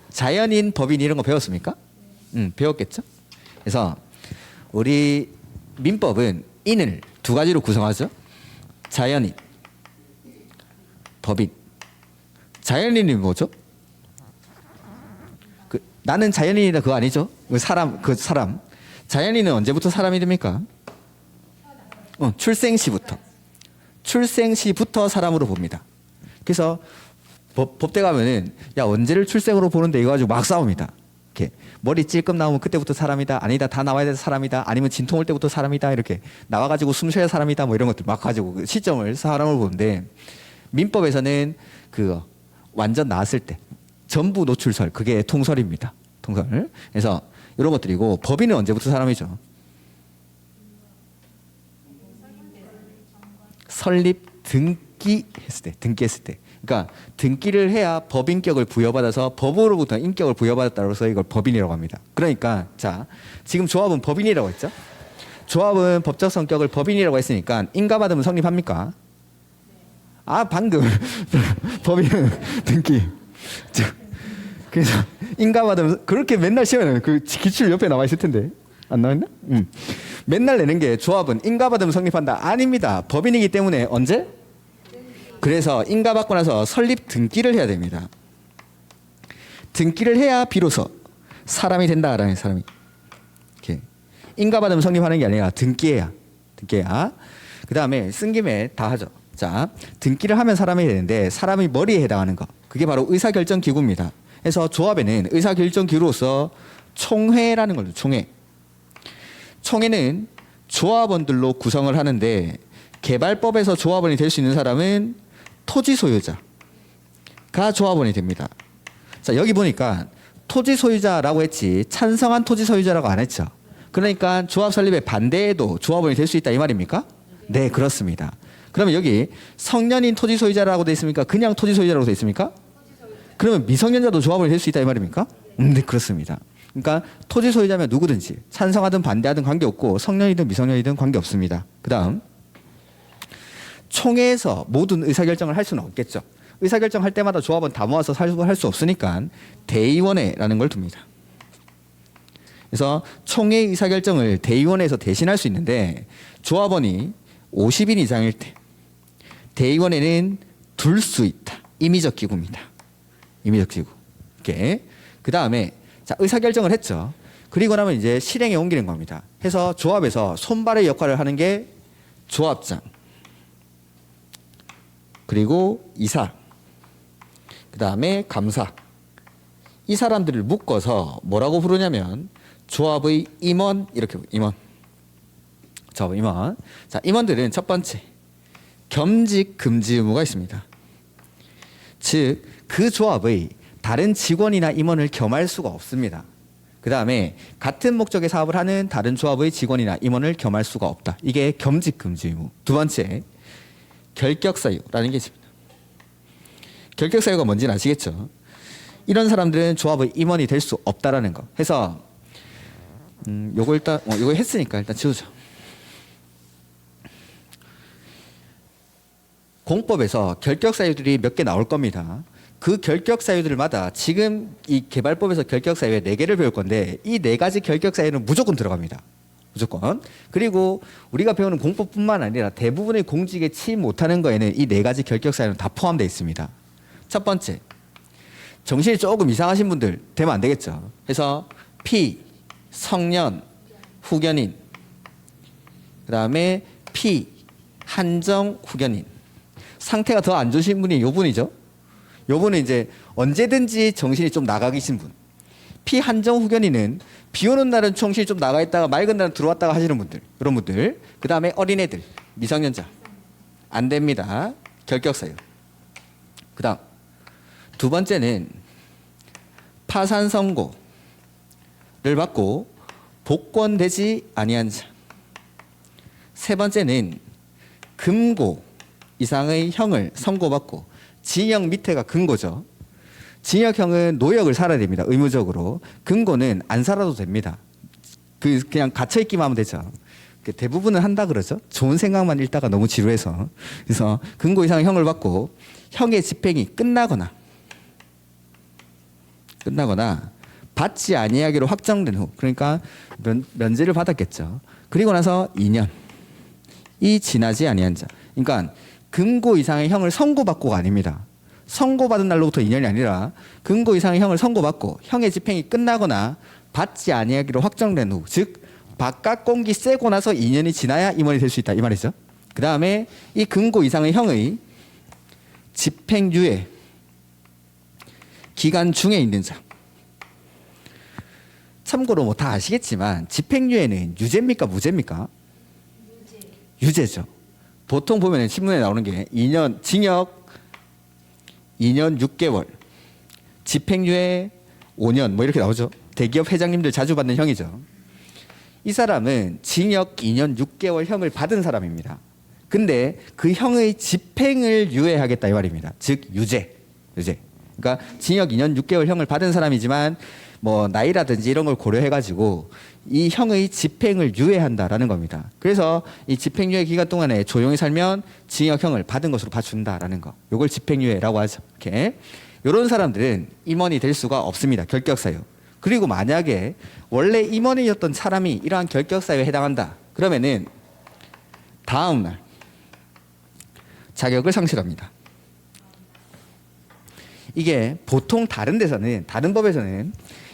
자연인, 법인 이런 거 배웠습니까? 배웠겠죠? 그래서 우리 민법은 인을 두 가지로 구성하죠. 자연인, 법인. 자연인이 뭐죠? 나는 자연인이다 그거 아니죠? 그 사람. 자연인은 언제부터 사람이 됩니까? 출생시부터 사람으로 봅니다. 그래서 법대 가면은 야 언제를 출생으로 보는데 이거 가지고 막 싸웁니다. 이렇게 머리 찔끔 나오면 그때부터 사람이다. 아니다 다 나와야 돼서 사람이다. 아니면 진통 올 때부터 사람이다. 이렇게 나와가지고 숨 쉬어야 사람이다. 뭐 이런 것들 막 가지고 그 시점을 사람을 보는데 민법에서는 그 완전 나왔을 때 전부 노출설 그게 통설입니다. 통설. 그래서 이런 것들이고 법인은 언제부터 사람이죠? 설립 등기했을 때. 그러니까 등기를 해야 법인격을 부여받아서 법으로부터 인격을 부여받았다고 해서 이걸 법인이라고 합니다. 그러니까 자 지금 조합은 법인이라고 했죠. 조합은 법적 성격을 법인이라고 했으니까 인가받으면 성립합니까? 아 방금 법인은 등기. 그래서 인가받으면 그렇게 맨날 시험에는 그 기출 옆에 나와 있을 텐데 안 나왔나? 맨날 내는 게 조합은 인가받으면 성립한다. 아닙니다. 법인이기 때문에 언제? 그래서 인가받고 나서 설립 등기를 해야 됩니다. 등기를 해야 비로소 사람이 된다라는 사람이. 이렇게 인가받으면 성립하는 게 아니라 등기해야. 그 다음에 쓴 김에 다 하죠. 자, 등기를 하면 사람이 되는데 사람이 머리에 해당하는 거. 그게 바로 의사결정기구입니다. 그래서 조합에는 의사결정기구로서 총회라는 걸로 총회. 총회는 조합원들로 구성을 하는데 개발법에서 조합원이 될 수 있는 사람은 토지 소유자가 조합원이 됩니다. 자 여기 보니까 토지 소유자라고 했지 찬성한 토지 소유자라고 안 했죠. 그러니까 조합 설립에 반대해도 조합원이 될 수 있다 이 말입니까? 네 그렇습니다. 그러면 여기 성년인 토지 소유자라고 돼 있습니까? 그냥 토지 소유자라고 돼 있습니까? 그러면 미성년자도 조합원이 될 수 있다 이 말입니까? 네 그렇습니다. 그러니까 토지 소유자면 누구든지 찬성하든 반대하든 관계없고 성년이든 미성년이든 관계없습니다. 그 다음 총회에서 모든 의사결정을 할 수는 없겠죠. 의사결정할 때마다 조합은 다 모아서 할 수 없으니까 대의원회라는 걸 둡니다. 그래서 총회 의사결정을 대의원회에서 대신할 수 있는데 조합원이 50인 이상일 때 대의원회는 둘 수 있다. 임의적 기구입니다. 임의적 기구. 이렇게 그 다음에 자 의사결정을 했죠. 그리고 나면 이제 실행에 옮기는 겁니다. 해서 조합에서 손발의 역할을 하는 게 조합장. 그리고 이사, 그 다음에 감사. 이 사람들을 묶어서 뭐라고 부르냐면 조합의 임원 이렇게 임원. 조합 임원. 자 임원들은 첫 번째 겸직 금지 의무가 있습니다. 즉 그 조합의 다른 직원이나 임원을 겸할 수가 없습니다. 그 다음에 같은 목적의 사업을 하는 다른 조합의 직원이나 임원을 겸할 수가 없다. 이게 겸직 금지 의무. 두 번째 결격사유라는 게 있습니다. 결격사유가 뭔지는 아시겠죠? 이런 사람들은 조합의 임원이 될 수 없다라는 거. 해서 요거 일단 요거 했으니까 일단 지우죠. 공법에서 결격사유들이 몇 개 나올 겁니다. 그 결격사유들마다 지금 이 개발법에서 결격사유에 4개를 배울 건데 이 4가지 결격사유는 무조건 들어갑니다. 무조건. 그리고 우리가 배우는 공법뿐만 아니라 대부분의 공직에 취임 못하는 거에는 이 4가지 결격사유는 다 포함되어 있습니다. 첫 번째, 정신이 조금 이상하신 분들 되면 안 되겠죠. 그래서 피, 성년, 후견인, 그 다음에 피, 한정, 후견인. 상태가 더 안 좋으신 분이 요 분이죠. 요 분은 이제 언제든지 정신이 좀 나가 계신 분. 피 한정 후견인은 비 오는 날은 정신이 좀 나가 있다가 맑은 날은 들어왔다가 하시는 분들. 이런 분들. 그 다음에 어린애들, 미성년자. 안 됩니다. 결격사유. 그 다음 두 번째는 파산 선고를 받고 복권되지 아니한 자. 세 번째는 금고 이상의 형을 선고받고 징역 밑에가 금고죠. 징역형은 노역을 살아야 됩니다. 의무적으로. 금고는 안 살아도 됩니다. 그냥 갇혀 있기만 하면 되죠. 대부분은 한다 그러죠. 좋은 생각만 읽다가 너무 지루해서. 그래서 금고 이상의 형을 받고 형의 집행이 끝나거나 받지 아니하기로 확정된 후, 그러니까 면제를 받았겠죠. 그리고 나서 2년이 지나지 아니한 자. 그러니까 금고 이상의 형을 선고받고가 아닙니다. 선고받은 날로부터 2년이 아니라 금고 이상의 형을 선고받고 형의 집행이 끝나거나 받지 아니하기로 확정된 후, 즉 바깥 공기 쐬고 나서 2년이 지나야 임원이 될 수 있다 이 말이죠. 그 다음에 이 금고 이상의 형의 집행유예 기간 중에 있는 자. 참고로 뭐 다 아시겠지만 집행유예는 유죄입니까 무죄입니까? 유죄죠. 보통 보면 신문에 나오는 게 2년 징역 2년 6개월 집행유예 5년 뭐 이렇게 나오죠. 대기업 회장님들 자주 받는 형이죠. 이 사람은 징역 2년 6개월 형을 받은 사람입니다. 근데 그 형의 집행을 유예하겠다 이 말입니다. 즉 유죄. 그러니까 징역 2년 6개월 형을 받은 사람이지만 뭐 나이라든지 이런 걸 고려해가지고 이 형의 집행을 유예한다라는 겁니다. 그래서 이 집행유예 기간 동안에 조용히 살면 징역형을 받은 것으로 봐준다라는 거. 이걸 집행유예라고 하죠. 이렇게 이런 사람들은 임원이 될 수가 없습니다. 결격사유. 그리고 만약에 원래 임원이었던 사람이 이러한 결격사유에 해당한다. 그러면은 다음 날 자격을 상실합니다. 이게 보통 다른 데서는 다른 법에서는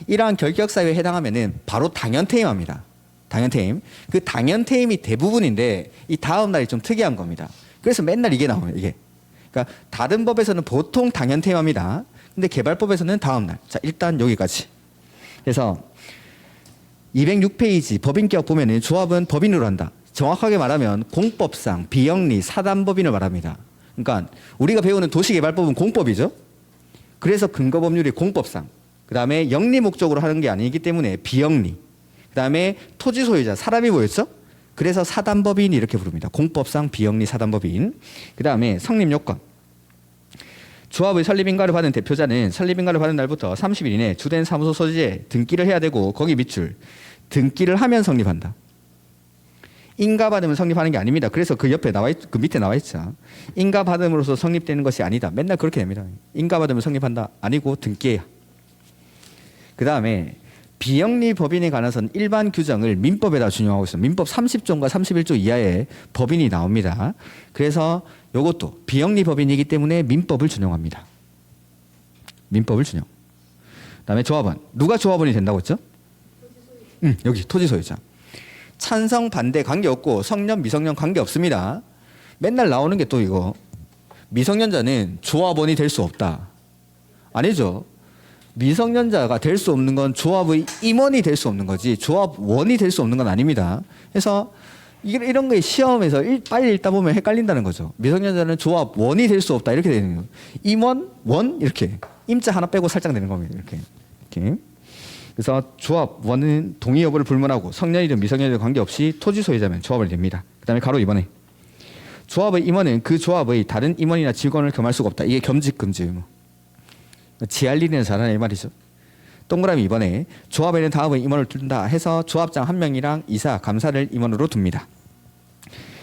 이러한 결격사유에 해당하면은 바로 당연퇴임합니다. 당연퇴임. 그 당연퇴임이 대부분인데 이 다음 날이 좀 특이한 겁니다. 그래서 맨날 이게 나와요. 이게. 그러니까 다른 법에서는 보통 당연퇴임합니다. 근데 개발법에서는 다음 날. 자, 일단 여기까지. 그래서 206페이지 법인격 보면은 조합은 법인으로 한다. 정확하게 말하면 공법상 비영리 사단법인을 말합니다. 그러니까 우리가 배우는 도시개발법은 공법이죠. 그래서 근거법률이 공법상. 그 다음에 영리 목적으로 하는 게 아니기 때문에 비영리. 그 다음에 토지 소유자 사람이 뭐였죠? 그래서 사단법인이 이렇게 부릅니다. 공법상 비영리 사단법인. 그 다음에 성립 요건. 조합의 설립인가를 받은 대표자는 설립인가를 받은 날부터 30일 이내 주된 사무소 소지에 등기를 해야 되고 거기 밑줄 등기를 하면 성립한다. 인가 받으면 성립하는 게 아닙니다. 그래서 그 옆에 그 밑에 나와 있죠. 인가 받음으로써 성립되는 것이 아니다. 맨날 그렇게 됩니다. 인가 받으면 성립한다. 아니고 등기해야. 그 다음에 비영리 법인에 관해서는 일반 규정을 민법에다 준용하고 있습니다. 민법 30조인가 31조 이하의 법인이 나옵니다. 그래서 이것도 비영리 법인이기 때문에 민법을 준용합니다. 민법을 준용. 그다음에 조합원. 누가 조합원이 된다고 했죠? 여기 토지 소유자. 찬성 반대 관계없고 성년 미성년 관계없습니다. 맨날 나오는 게 또 이거. 미성년자는 조합원이 될 수 없다. 아니죠. 미성년자가 될 수 없는 건 조합의 임원이 될 수 없는 거지 조합원이 될 수 없는 건 아닙니다. 그래서 이런 거에 시험에서 빨리 읽다 보면 헷갈린다는 거죠. 미성년자는 조합원이 될 수 없다 이렇게 되는 거예요. 임원, 원 이렇게 임자 하나 빼고 살짝 되는 겁니다. 이렇게. 그래서 조합원은 동의 여부를 불문하고 성년이든 미성년이든 관계없이 토지 소유자면 조합원이 됩니다. 그다음에 가로 2번에 조합의 임원은 그 조합의 다른 임원이나 직원을 겸할 수가 없다. 이게 겸직 금지 의무. 지할 일이나 잘하네 이 말이죠. 동그라미 2번에 조합에는 다음의 임원을 둔다 해서 조합장 1명이랑 이사, 감사를 임원으로 둡니다.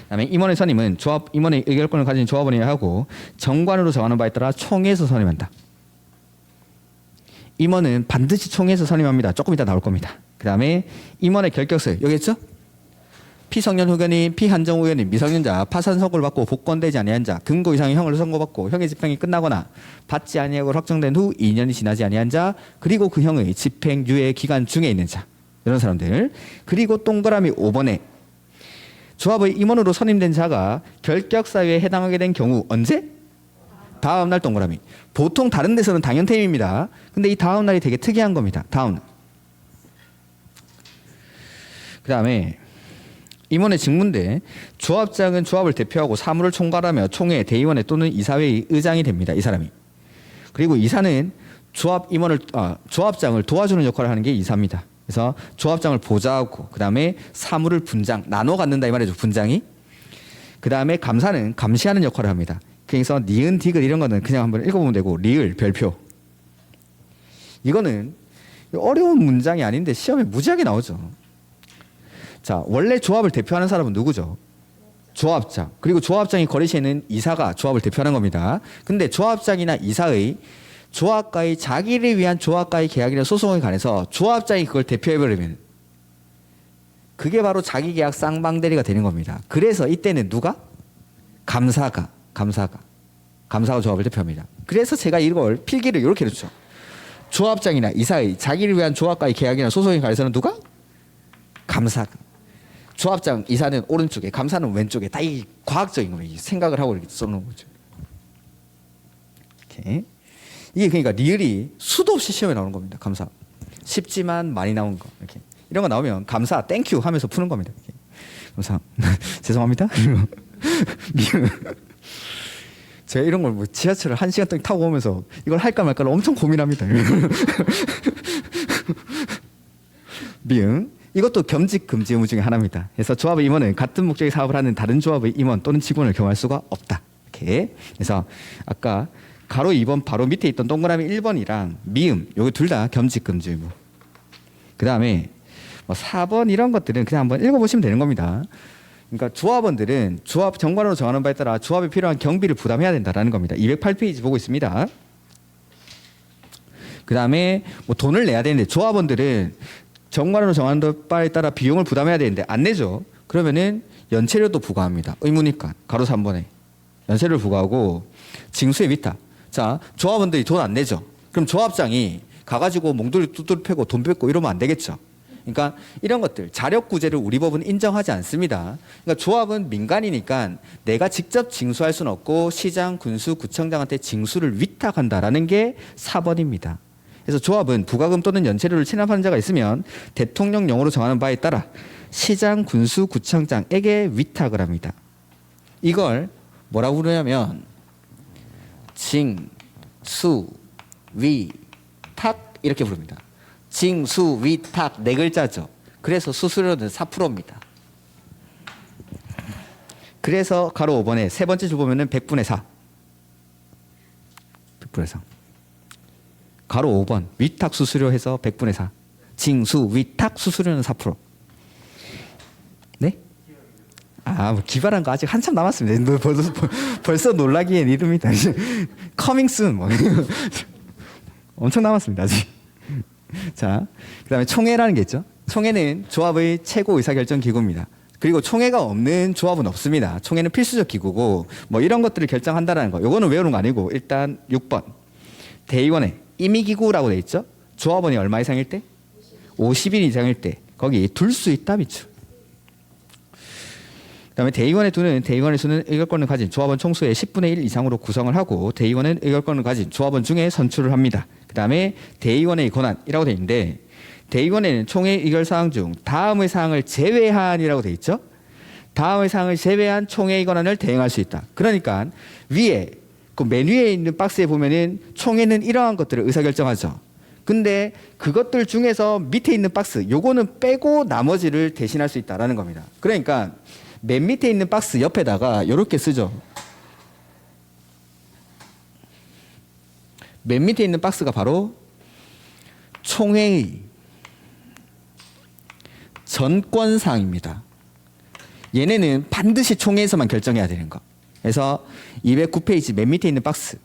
그다음에 임원의 선임은 조합 임원의 의결권을 가진 조합원이 하고 정관으로 정하는 바에 따라 총회에서 선임한다. 임원은 반드시 총회에서 선임합니다. 조금 이따 나올 겁니다. 그다음에 임원의 결격서유 여기 있죠? 피성년 후견인, 피한정 후견인, 미성년자, 파산 선고를 받고 복권되지 아니한 자, 금고 이상의 형을 선고받고 형의 집행이 끝나거나 받지 아니하고 확정된 후 2년이 지나지 아니한 자, 그리고 그 형의 집행 유예 기간 중에 있는 자, 이런 사람들. 그리고 동그라미 5번에 조합의 임원으로 선임된 자가 결격 사유에 해당하게 된 경우 언제? 다음 날 동그라미. 보통 다른 데서는 당연퇴임입니다. 근데 이 다음 날이 되게 특이한 겁니다. 다음 날. 그다음에 임원의 직무인데 조합장은 조합을 대표하고 사무를 총괄하며 총회, 대의원회 또는 이사회의 의장이 됩니다. 이 사람이. 그리고 이사는 조합장을 도와주는 역할을 하는 게 이사입니다. 그래서 조합장을 보좌하고 그다음에 사무를 분장, 나눠 갖는다 이 말이죠. 분장이. 그 다음에 감사는 감시하는 역할을 합니다. 그래서 니은, 디귿 이런 거는 그냥 한번 읽어보면 되고 리을, 별표. 이거는 어려운 문장이 아닌데 시험에 무지하게 나오죠. 자, 원래 조합을 대표하는 사람은 누구죠? 조합장. 그리고 조합장이 거래시에 있는 이사가 조합을 대표하는 겁니다. 근데 조합장이나 이사의 조합과의 자기를 위한 조합과의 계약이나 소송에 관해서 조합장이 그걸 대표해버리면 그게 바로 자기계약 쌍방대리가 되는 겁니다. 그래서 이때는 누가? 감사가 조합을 대표합니다. 그래서 제가 이걸 필기를 이렇게 해줬죠. 조합장이나 이사의 자기를 위한 조합과의 계약이나 소송에 관해서는 누가? 감사가. 조합장, 이사는 오른쪽에, 감사는 왼쪽에. 다 이 과학적인 거예요. 생각을 하고 이렇게 써놓은 거죠. 이렇게. 이게 그러니까 리을이 수도 없이 시험에 나오는 겁니다. 감사. 쉽지만 많이 나온 거. 이렇게. 이런 거 나오면 감사, 땡큐 하면서 푸는 겁니다. 이렇게. 감사. 죄송합니다. 제가 이런 걸 뭐 지하철을 1시간 동안 타고 오면서 이걸 할까 말까를 엄청 고민합니다. 미응. 이것도 겸직 금지 의무 중에 하나입니다. 그래서 조합의 임원은 같은 목적의 사업을 하는 다른 조합의 임원 또는 직원을 겸할 수가 없다. 이렇게. 그래서 아까 가로 2번 바로 밑에 있던 동그라미 1번이랑 미음 요거 둘 다 겸직 금지 의무. 그다음에 뭐 4번 이런 것들은 그냥 한번 읽어보시면 되는 겁니다. 그러니까 조합원들은 조합 정관으로 정하는 바에 따라 조합에 필요한 경비를 부담해야 된다라는 겁니다. 208페이지 보고 있습니다. 그다음에 뭐 돈을 내야 되는데 조합원들은 정관으로 정하는 바에 따라 비용을 부담해야 되는데 안 내죠. 그러면은 연체료도 부과합니다. 의무니까 가로 3번에 연체료를 부과하고 징수의 위탁. 자, 조합원들이 돈 안 내죠. 그럼 조합장이 가가지고 몽돌이 뚜뚜 패고 돈 뺏고 이러면 안 되겠죠. 그러니까 이런 것들 자력구제를 우리 법은 인정하지 않습니다. 그러니까 조합은 민간이니까 내가 직접 징수할 수는 없고 시장, 군수, 구청장한테 징수를 위탁한다라는 게 4번입니다. 그래서 조합은 부가금 또는 연체료를 체납하는 자가 있으면 대통령령으로 정하는 바에 따라 시장, 군수, 구청장에게 위탁을 합니다. 이걸 뭐라고 부르냐면 징수, 위탁 이렇게 부릅니다. 징수, 위탁 네 글자죠. 그래서 수수료는 4%입니다. 그래서 가로 5번에 세 번째 줄 보면은 100분의 4. 100분의 4. 가로 5번 위탁 수수료 해서 100분의 4. 징수, 위탁 수수료는 4%. 네? 아, 뭐 기발한 거 아직 한참 남았습니다. 벌써 놀라기엔 이릅니다. Coming soon 뭐. 엄청 남았습니다. 아직. 자, 그다음에 총회라는 게 있죠. 총회는 조합의 최고 의사결정 기구입니다. 그리고 총회가 없는 조합은 없습니다. 총회는 필수적 기구고 뭐 이런 것들을 결정한다라는 거. 요거는 외우는 거 아니고 일단 6번 대의원회 임의기구라고 돼 있죠. 조합원이 얼마 이상일 때? 50인 이상일 때 거기 둘 수 있다 비추. 그다음에 대의원의 수는 대의원의 수는 의결권을 가진 조합원 총수의 10분의 1 이상으로 구성을 하고 대의원은 의결권을 가진 조합원 중에 선출을 합니다. 그다음에 대의원의 권한이라고 돼 있는데 대의원에는 총회 의결 사항 중 다음의 사항을 제외한이라고 돼 있죠. 다음의 사항을 제외한 총회의 권한을 대행할 수 있다. 그러니까 위에 그 맨 위에 있는 박스에 보면은 총회는 이러한 것들을 의사결정하죠. 근데 그것들 중에서 밑에 있는 박스 요거는 빼고 나머지를 대신할 수 있다라는 겁니다. 그러니까 맨 밑에 있는 박스 옆에다가 이렇게 쓰죠. 맨 밑에 있는 박스가 바로 총회의 전권사항입니다. 얘네는 반드시 총회에서만 결정해야 되는 거. 그래서 209페이지 맨 밑에 있는 박스.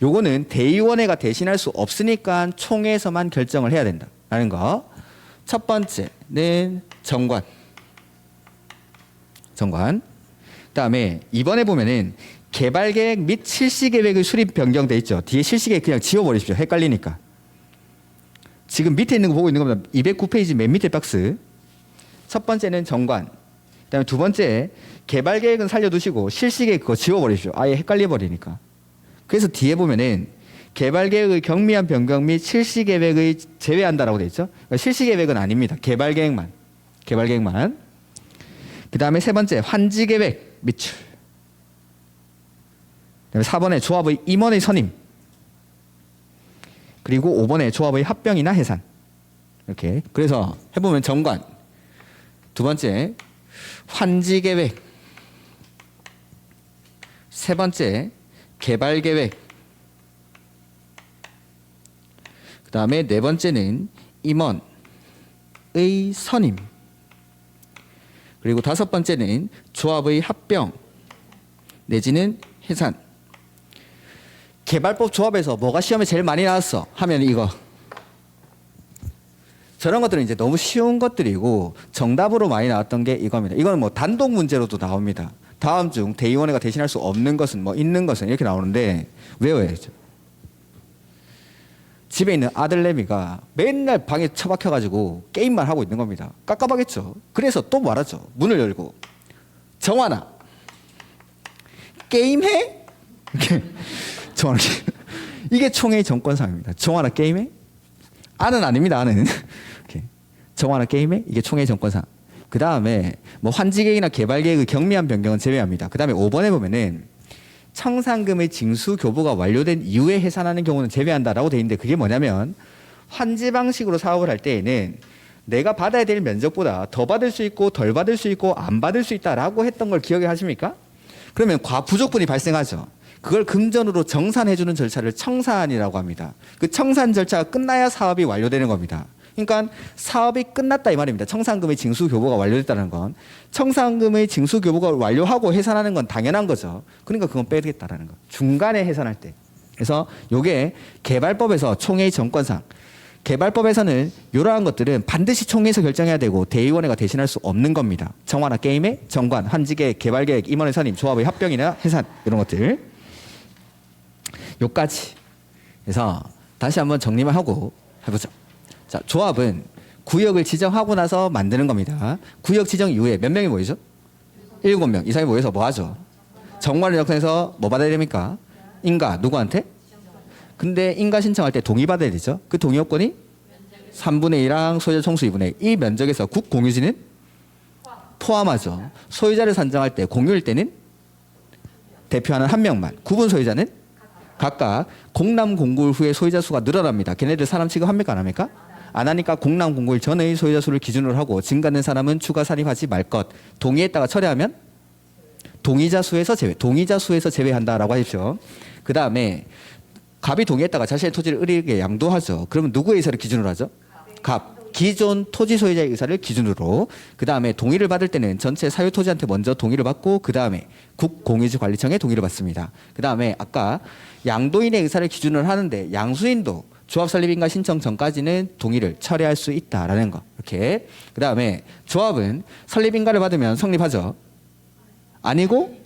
요거는 대의원회가 대신할 수 없으니까 총회에서만 결정을 해야 된다라는 거. 첫 번째는 정관. 그다음에 이번에 보면은 개발계획 및 실시계획의 수립 변경돼 있죠. 뒤에 실시계획 그냥 지워버리십시오. 헷갈리니까. 지금 밑에 있는 거 보고 있는 겁니다. 209페이지 맨 밑에 박스. 첫 번째는 정관. 그다음에 두 번째 개발계획은 살려두시고 실시계획 그거 지워버리십시오. 아예 헷갈려버리니까. 그래서 뒤에 보면은 개발계획의 경미한 변경 및 실시계획의 제외한다라고 돼 있죠. 그러니까 실시계획은 아닙니다. 개발계획만. 그 다음에 세 번째 환지계획 미출. 그다음에 4번에 조합의 임원의 선임. 그리고 5번에 조합의 합병이나 해산. 이렇게. 그래서 해보면 정관. 두 번째 환지계획. 세 번째 개발 계획. 그다음에 네 번째는 임원의 선임. 그리고 다섯 번째는 조합의 합병 내지는 해산. 개발법 조합에서 뭐가 시험에 제일 많이 나왔어 하면 이거. 저런 것들은 이제 너무 쉬운 것들이고 정답으로 많이 나왔던 게 이겁니다. 이거는 뭐 단독 문제로도 나옵니다. 다음 중 대의원회가 대신할 수 없는 것은 뭐 있는 것은 이렇게 나오는데 외워야죠. 집에 있는 아들내미가 맨날 방에 처박혀가지고 게임만 하고 있는 겁니다. 깝깝하겠죠. 그래서 또 말하죠. 문을 열고 정환아 게임해? 정환아 이게 총회의 정권상입니다. 정환아 게임해? 아는 아닙니다. 아는 정환아 게임해? 이게 총회의 정권상. 그 다음에 뭐 환지계획이나 개발계획의 경미한 변경은 제외합니다. 그 다음에 5번에 보면은 청산금의 징수 교부가 완료된 이후에 해산하는 경우는 제외한다라고 돼 있는데 그게 뭐냐면 환지 방식으로 사업을 할 때에는 내가 받아야 될 면적보다 더 받을 수 있고 덜 받을 수 있고 안 받을 수 있다라고 했던 걸 기억해 하십니까? 그러면 과부족분이 발생하죠. 그걸 금전으로 정산해주는 절차를 청산이라고 합니다. 그 청산 절차가 끝나야 사업이 완료되는 겁니다. 그러니까 사업이 끝났다 이 말입니다. 청산금의 징수 교부가 완료됐다는 건 청산금의 징수 교부가 완료하고 해산하는 건 당연한 거죠. 그러니까 그건 빼겠다라는 거. 중간에 해산할 때. 그래서 요게 개발법에서 총회의 정권상 개발법에서는 이러한 것들은 반드시 총회에서 결정해야 되고 대의원회가 대신할 수 없는 겁니다. 정화나 게임의 정관, 환지계, 개발계획, 임원의 선임, 조합의 합병이나 해산 이런 것들. 요까지. 그래서 다시 한번 정리만 하고 해보죠. 자, 조합은 구역을 지정하고 나서 만드는 겁니다. 구역 지정 이후에 몇 명이 모이죠? 7명 이상이 모여서 뭐 하죠? 정관을 작성해서 뭐 받아야 됩니까? 인가 누구한테? 근데 인가 신청할 때 동의 받아야 되죠. 그 동의 요건이 3분의 1랑 소유자 총수 2분의 1. 이 면적에서 국 공유지는 포함하죠. 소유자를 산정할 때 공유일 때는 대표하는 한 명만. 구분 소유자는 각각 공람 공고일 후에 소유자 수가 늘어납니다. 걔네들 사람 취급합니까 안 합니까? 안 하니까 공람 공고일 전의 소유자 수를 기준으로 하고 증가된 사람은 추가 산입하지 말 것. 동의했다가 철회하면 동의자 수에서 제외. 동의자 수에서 제외한다라고 하십시오. 그 다음에 갑이 동의했다가 자신의 토지를 을에게 양도하죠. 그러면 누구의 의사를 기준으로 하죠? 갑. 기존 토지 소유자의 의사를 기준으로. 그 다음에 동의를 받을 때는 전체 사유 토지한테 먼저 동의를 받고 그 다음에 국공유지 관리청에 동의를 받습니다. 그 다음에 아까 양도인의 의사를 기준으로 하는데 양수인도 조합 설립인가 신청 전까지는 동의를 철회할 수 있다라는 거. 이렇게. 그 다음에 조합은 설립인가를 받으면 성립하죠. 아니고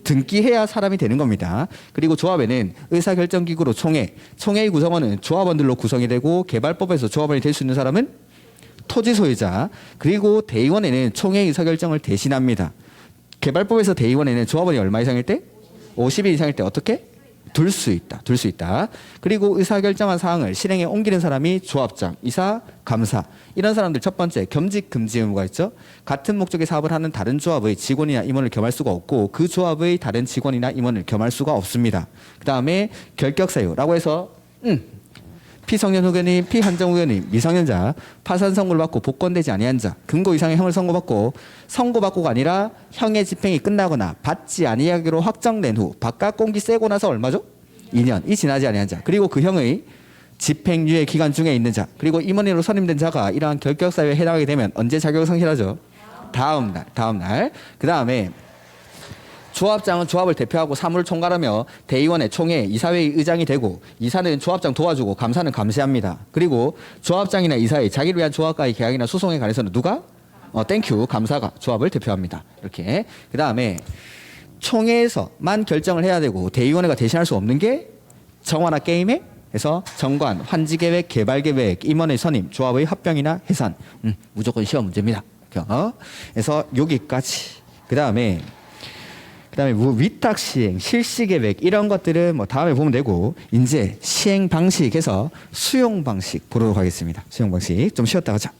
등기해야 사람이 되는 겁니다. 그리고 조합에는 의사결정기구로 총회, 총회의 구성원은 조합원들로 구성이 되고 개발법에서 조합원이 될 수 있는 사람은 토지 소유자, 그리고 대의원에는 총회 의사결정을 대신합니다. 개발법에서 대의원에는 조합원이 얼마 이상일 때? 50인 이상일 때 어떻게? 둘 수 있다. 둘 수 있다. 그리고 의사결정한 사항을 실행에 옮기는 사람이 조합장, 이사, 감사. 이런 사람들 첫 번째 겸직 금지 의무가 있죠. 같은 목적의 사업을 하는 다른 조합의 직원이나 임원을 겸할 수가 없고 그 조합의 다른 직원이나 임원을 겸할 수가 없습니다. 그 다음에 결격사유라고 해서 피성년 후견인, 피한정 후견인, 미성년자, 파산 선고를 받고 복권되지 아니한 자, 금고 이상의 형을 선고받고가 아니라 형의 집행이 끝나거나 받지 아니하기로 확정된 후 바깥 공기 쐬고 나서 얼마죠? 2년이 지나지 아니한 자, 그리고 그 형의 집행유예 기간 중에 있는 자, 그리고 임원으로 선임된 자가 이러한 결격 사유에 해당하게 되면 언제 자격을 상실하죠? 다음 날. 그 다음에 조합장은 조합을 대표하고 사무를 총괄하며 대의원의 총회, 이사회의 의장이 되고 이사는 조합장 도와주고 감사는 감시합니다. 그리고 조합장이나 이사회, 자기를 위한 조합과의 계약이나 소송에 관해서는 누가? 땡큐 감사가 조합을 대표합니다. 이렇게. 그 다음에 총회에서만 결정을 해야 되고 대의원회가 대신할 수 없는 게 정화나 게임에 그래서 정관, 환지계획, 개발계획, 임원의 선임, 조합의 합병이나 해산. 무조건 시험 문제입니다. 그래서 여기까지. 그 다음에 뭐 위탁 시행, 실시 계획 이런 것들은 뭐 다음에 보면 되고 이제 시행 방식에서 수용 방식 보도록 하겠습니다. 수용 방식 좀 쉬었다 가자.